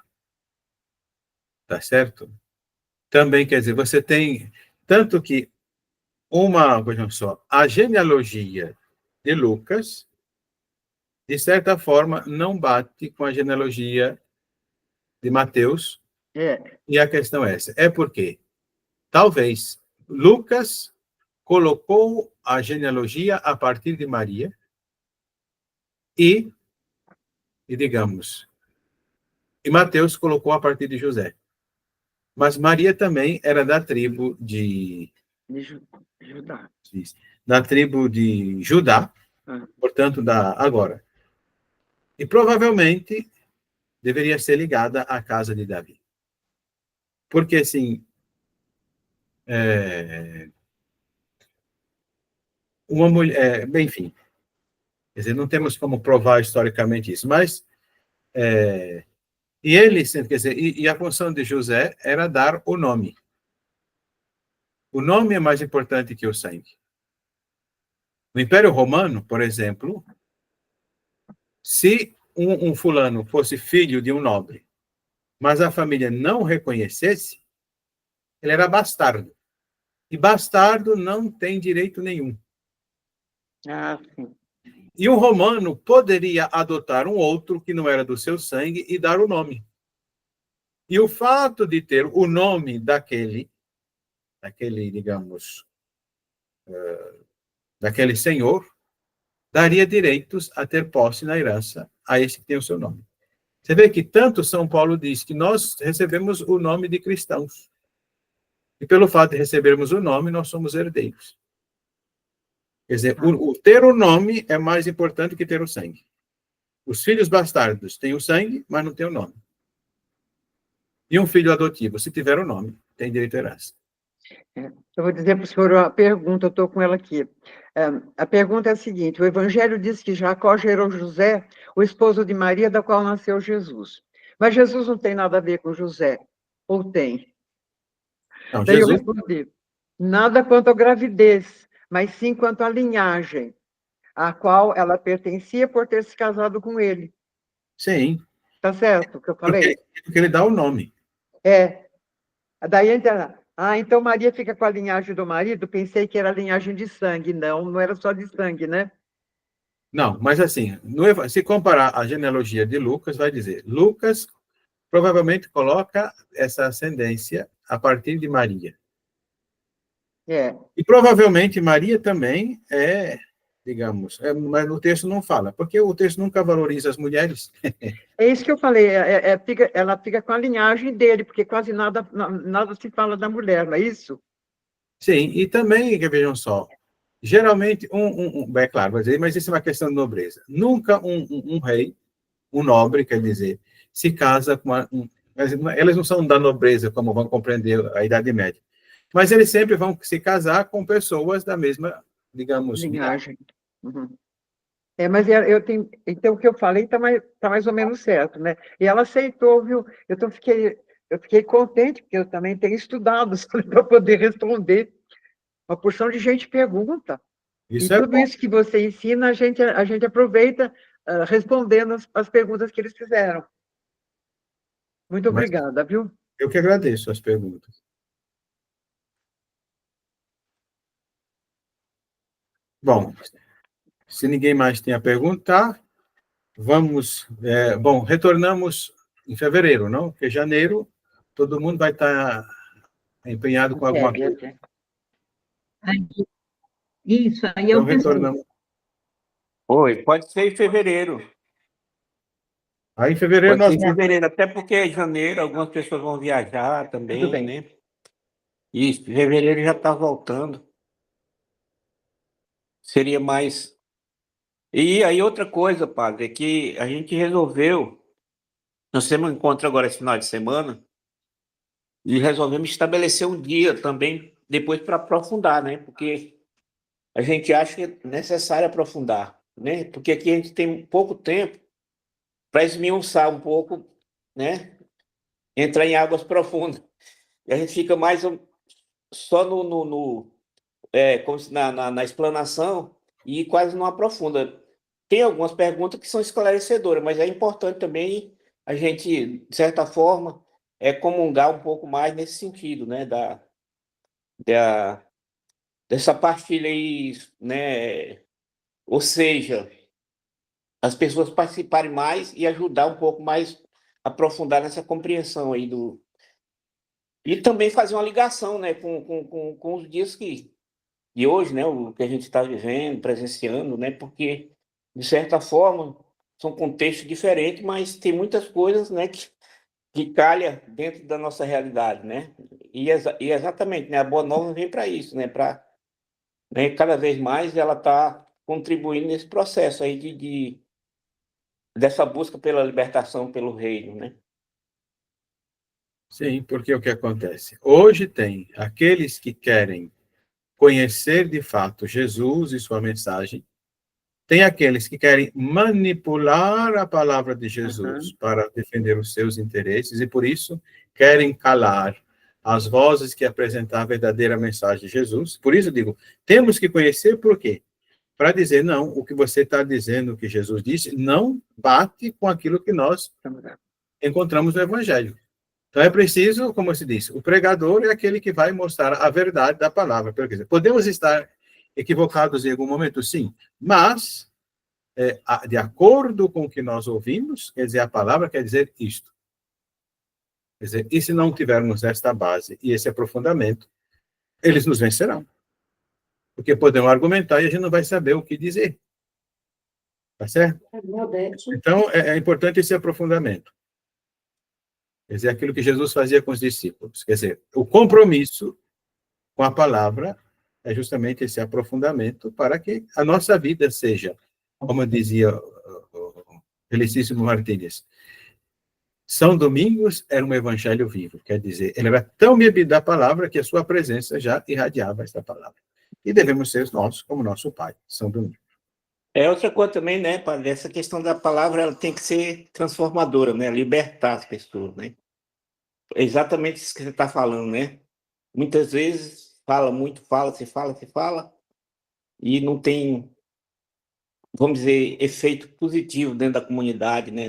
Tá certo? Também, quer dizer, você tem, tanto que vejam só, a genealogia de Lucas, de certa forma, não bate com a genealogia de Mateus. E a questão é essa. É porque, talvez, Lucas colocou a genealogia a partir de Maria e digamos, e Mateus colocou a partir de José. Mas Maria também era da tribo de Judá. Da tribo de Judá, portanto, agora. E provavelmente deveria ser ligada à casa de Davi. Porque, assim, uma mulher, bem, enfim, quer dizer, não temos como provar historicamente isso, mas, e ele, quer dizer, e a função de José era dar o nome. O nome é mais importante que o sangue. No Império Romano, por exemplo, se um fulano fosse filho de um nobre, mas a família não o reconhecesse, ele era bastardo. E bastardo não tem direito nenhum. Sim. E um romano poderia adotar um outro que não era do seu sangue e dar o nome. E o fato de ter o nome daquele, digamos, daquele senhor, daria direitos a ter posse na herança a esse que tem o seu nome. Você vê que tanto São Paulo diz que nós recebemos o nome de cristãos. E pelo fato de recebermos o nome, nós somos herdeiros. Quer dizer, ter o nome é mais importante que ter o sangue. Os filhos bastardos têm o sangue, mas não têm o nome. E um filho adotivo, se tiver o nome, tem direito à herança. Eu vou dizer para o senhor uma pergunta, eu estou com ela aqui. A pergunta é a seguinte: o Evangelho diz que Jacó gerou José, o esposo de Maria, da qual nasceu Jesus. Mas Jesus não tem nada a ver com José, ou tem? Não, Daí eu Jesus, respondi: nada quanto à gravidez, mas sim quanto à linhagem, à qual ela pertencia por ter se casado com ele. sim. Tá certo o que eu falei? Porque ele dá o nome. Daí entra. Então Maria fica com a linhagem do marido? Pensei que era linhagem de sangue. Não, não era só de sangue, né? Não, mas assim, se comparar a genealogia de Lucas, vai dizer, Lucas provavelmente coloca essa ascendência a partir de Maria. E provavelmente Maria também digamos, mas o texto não fala, porque o texto nunca valoriza as mulheres. É isso que eu falei, ela fica com a linhagem dele, porque quase nada se fala da mulher, não é isso? Sim, e também, vejam só, geralmente, é claro, mas isso é uma questão de nobreza. Nunca um rei, um nobre, quer dizer, se casa com eles não são da nobreza, como vão compreender a Idade Média, mas eles sempre vão se casar com pessoas da mesma, digamos, linhagem. Uhum. Mas eu tenho, então o que eu falei está mais ou menos certo, né? E ela aceitou, viu? Eu fiquei contente, porque eu também tenho estudado para poder responder. Uma porção de gente pergunta. Isso E é tudo bom. isso que você ensina, a gente aproveita respondendo as perguntas que eles fizeram. Muito Mas obrigada, viu? eu que agradeço as perguntas. Bom, se ninguém mais tem a perguntar, vamos. Bom, retornamos em fevereiro, não? Porque janeiro todo mundo vai estar empenhado com alguma coisa. Isso, aí Então, eu penso. retornamos. Oi, pode ser em fevereiro. Aí, em fevereiro, Pode ser nós. em fevereiro, até porque em janeiro algumas pessoas vão viajar também, Tudo bem. né? Isso, fevereiro já está voltando. Seria mais. E aí, outra coisa, padre, é que a gente resolveu. Nós temos um encontro agora esse final de semana e resolvemos estabelecer um dia também depois para aprofundar, né? Porque a gente acha que é necessário aprofundar, né? Porque aqui a gente tem pouco tempo para esmiuçar um pouco, né? Entrar em águas profundas. E a gente fica mais só como na explanação e quase não aprofunda. Tem algumas perguntas que são esclarecedoras, mas é importante também a gente, de certa forma, comungar um pouco mais nesse sentido, né? Dessa partilha aí, né? Ou seja, as pessoas participarem mais e ajudar um pouco mais a aprofundar nessa compreensão aí do. E também fazer uma ligação, né, com os dias de hoje, né, o que a gente está vivendo, presenciando, né, porque, de certa forma, são contextos diferentes, mas tem muitas coisas, né, que calha dentro da nossa realidade, né, e exatamente, né? A Boa Nova vem para isso, né? Para, né, cada vez mais ela está contribuindo nesse processo aí dessa busca pela libertação pelo reino, né? Sim, porque o que acontece? Hoje tem aqueles que querem conhecer de fato Jesus e sua mensagem, tem aqueles que querem manipular a palavra de Jesus para defender os seus interesses e, por isso, querem calar as vozes que apresentam a verdadeira mensagem de Jesus. Por isso, digo, temos que conhecer por quê? Para dizer, não, o que você está dizendo, o que Jesus disse, não bate com aquilo que nós encontramos no Evangelho. Então, é preciso, como se diz, o pregador é aquele que vai mostrar a verdade da palavra. Podemos estar equivocados em algum momento, sim, mas, de acordo com o que nós ouvimos, quer dizer, a palavra quer dizer isto. Quer dizer, e se não tivermos esta base e esse aprofundamento, eles nos vencerão. Porque podemos argumentar e a gente não vai saber o que dizer. Tá certo? Então, é importante esse aprofundamento. Quer dizer, aquilo que Jesus fazia com os discípulos. Quer dizer, o compromisso com a palavra é justamente esse aprofundamento para que a nossa vida seja, como dizia o Felicíssimo Martínez, São Domingos era um evangelho vivo, quer dizer, ele era tão bebido da palavra que a sua presença já irradiava essa palavra. E devemos ser nós, como nosso Pai, São Domingos. Outra coisa também, né, padre? Essa questão da palavra, ela tem que ser transformadora, né? Libertar as pessoas, né? É exatamente isso que você está falando, né? Muitas vezes fala muito, se fala, e não tem, vamos dizer, efeito positivo dentro da comunidade, né?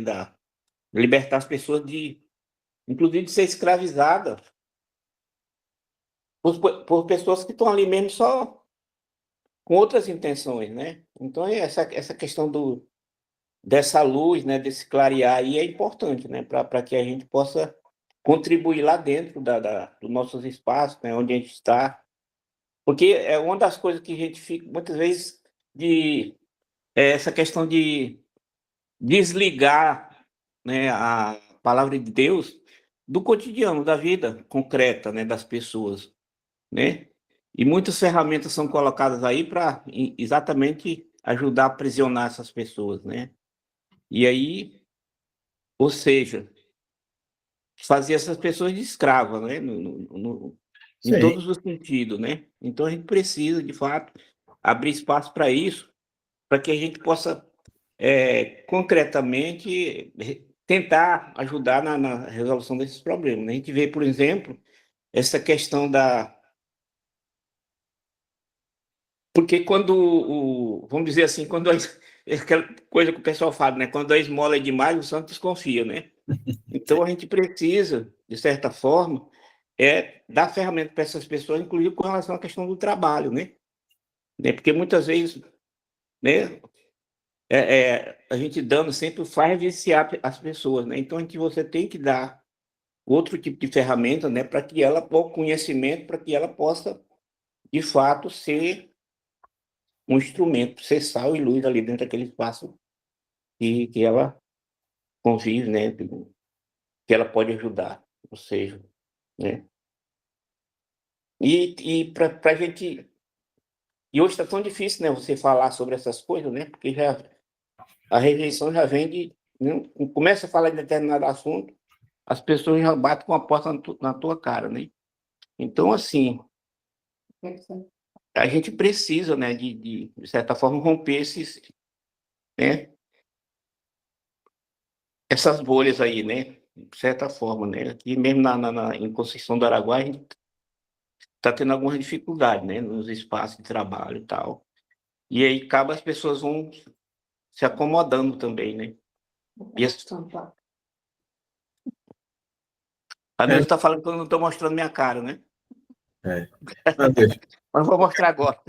Libertar as pessoas inclusive, de ser escravizada por pessoas que estão ali mesmo só com outras intenções, né? Então, essa questão dessa luz, né, desse clarear aí é importante, né, para que a gente possa contribuir lá dentro dos nossos espaços, né, onde a gente está. Porque é uma das coisas que a gente fica, muitas vezes, essa questão de desligar, né, a palavra de Deus do cotidiano, da vida concreta, né, das pessoas, né? E muitas ferramentas são colocadas aí para exatamente ajudar a aprisionar essas pessoas, né? E aí, ou seja, fazer essas pessoas de escravas, né? Em todos os sentidos, né? Então a gente precisa, de fato, abrir espaço para isso, para que a gente possa concretamente tentar ajudar na resolução desses problemas, né? A gente vê, por exemplo, essa questão porque quando vamos dizer assim, quando aquela coisa que o pessoal fala, né? Quando a esmola é demais, o santo desconfia, né? Então a gente precisa, de certa forma, dar ferramenta para essas pessoas, inclusive com relação à questão do trabalho, né? Porque muitas vezes, né? A gente dando sempre faz viciar as pessoas, né? Então você tem que dar outro tipo de ferramenta, né? Para que ela, o conhecimento, para que ela possa, de fato, ser um instrumento, ser sal e luz ali dentro daquele espaço que ela convive, né? Que ela pode ajudar, ou seja, né? E para a gente... E hoje está tão difícil, né? Você falar sobre essas coisas, né? Porque a rejeição já vem de... Né? Começa a falar de determinado assunto, as pessoas já batem com a porta na tua cara, né? Então, assim, a gente precisa, né, de certa forma, romper né, essas bolhas aí, né, de certa forma, né, aqui mesmo em Conceição do Araguaia, a gente está tendo algumas dificuldades, né, nos espaços de trabalho e tal, e aí acaba as pessoas vão se acomodando também, né. E a Deus está falando que eu não estou mostrando minha cara, né. Mas vou mostrar agora.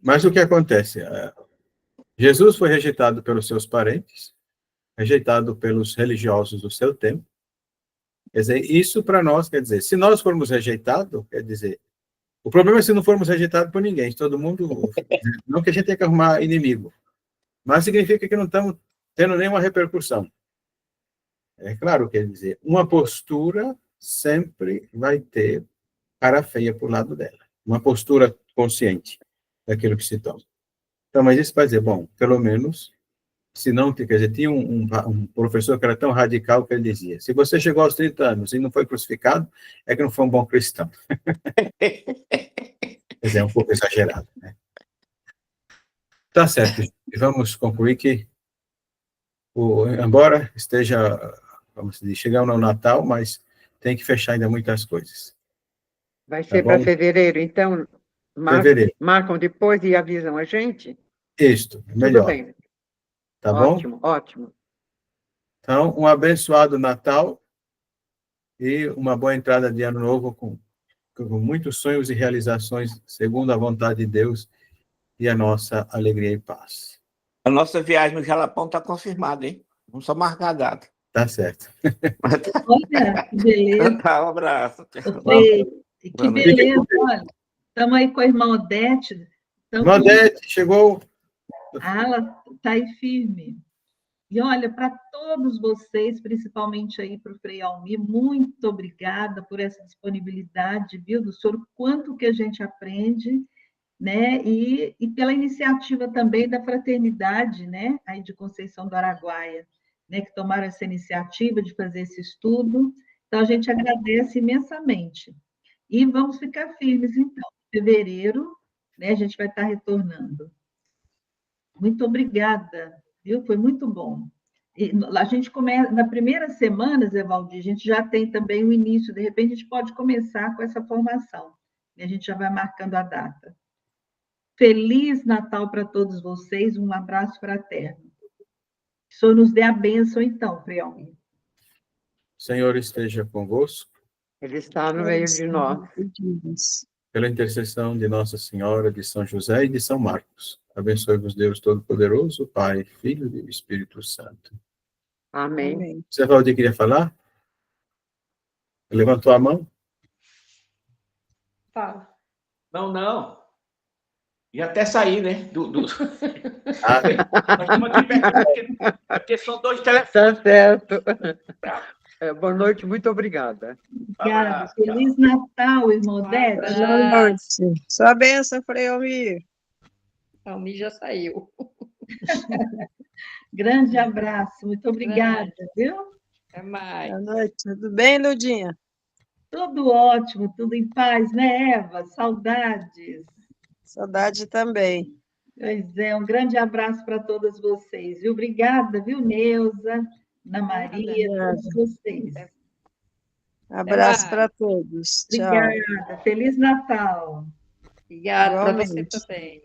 Mas o que acontece? Jesus foi rejeitado pelos seus parentes, rejeitado pelos religiosos do seu tempo. Quer dizer, isso para nós, quer dizer, se nós formos rejeitados, quer dizer, o problema é se não formos rejeitados por ninguém, todo mundo, não que a gente tenha que arrumar inimigo, mas significa que não estamos tendo nenhuma repercussão. É claro, quer dizer, uma postura sempre vai ter cara feia para o lado dela. Uma postura consciente daquilo que se toma. Então, mas isso vai dizer, bom, pelo menos, se não, quer dizer, tinha um professor que era tão radical que ele dizia, se você chegou aos 30 anos e não foi crucificado, é que não foi um bom cristão. Quer dizer, é um pouco exagerado, né? Tá certo, vamos concluir que, embora esteja, vamos dizer, chegando no Natal, mas tem que fechar ainda muitas coisas. Vai ser para fevereiro, então, Fevereiro. marcam depois e avisam a gente? Isto, melhor. Tudo bem. Tá Ótimo, bom? ótimo. Então, um abençoado Natal e uma boa entrada de Ano Novo com muitos sonhos e realizações, segundo a vontade de Deus e a nossa alegria e paz. A nossa viagem no Jalapão está confirmada, hein? Vamos só marcar a data. Tá certo. Olha, que beleza. Tá, um abraço. Que beleza, olha. Estamos aí com a irmã Odete. Odete, chegou. Ela está aí firme. E olha, para todos vocês, principalmente aí para o Frei Almir, muito obrigada por essa disponibilidade, viu, do senhor, quanto que a gente aprende, né, e pela iniciativa também da fraternidade, né, aí de Conceição do Araguaia, né, que tomaram essa iniciativa de fazer esse estudo. Então, a gente agradece imensamente. E vamos ficar firmes, então. Em fevereiro, né, a gente vai estar retornando. Muito obrigada, viu? Foi muito bom. E a gente começa, na primeira semana, Zé Valdir, a gente já tem também o início, de repente a gente pode começar com essa formação. E a gente já vai marcando a data. Feliz Natal para todos vocês, um abraço fraterno. Que o Senhor nos dê a bênção, então, Frei Almir. O Senhor esteja convosco. Ele está no meio de nós. Pela intercessão de Nossa Senhora, de São José e de São Marcos. Abençoe-vos Deus Todo-Poderoso, Pai, Filho e Espírito Santo. Amém. Você, Valdir, queria falar? Levantou a mão? Tá. Não. E até sair, né? Ah, nós estamos aqui perto, porque são 2 telefones. Tá certo. Boa noite, muito obrigada. Obrigada. Feliz Natal, irmã Odete. Boa noite. Sua bênção, Frei Almir. Almir já saiu. Grande abraço, muito obrigada, viu? Até mais. Boa noite. Tudo bem, Ludinha? Tudo ótimo, tudo em paz, né, Eva? Saudades. Saudade também. Pois é, um grande abraço para todas vocês, viu? Obrigada, viu, Neuza, Ana Maria, todos vocês. Abraço para todos. Tchau. Obrigada. Feliz Natal. Obrigada para você Igualmente. também.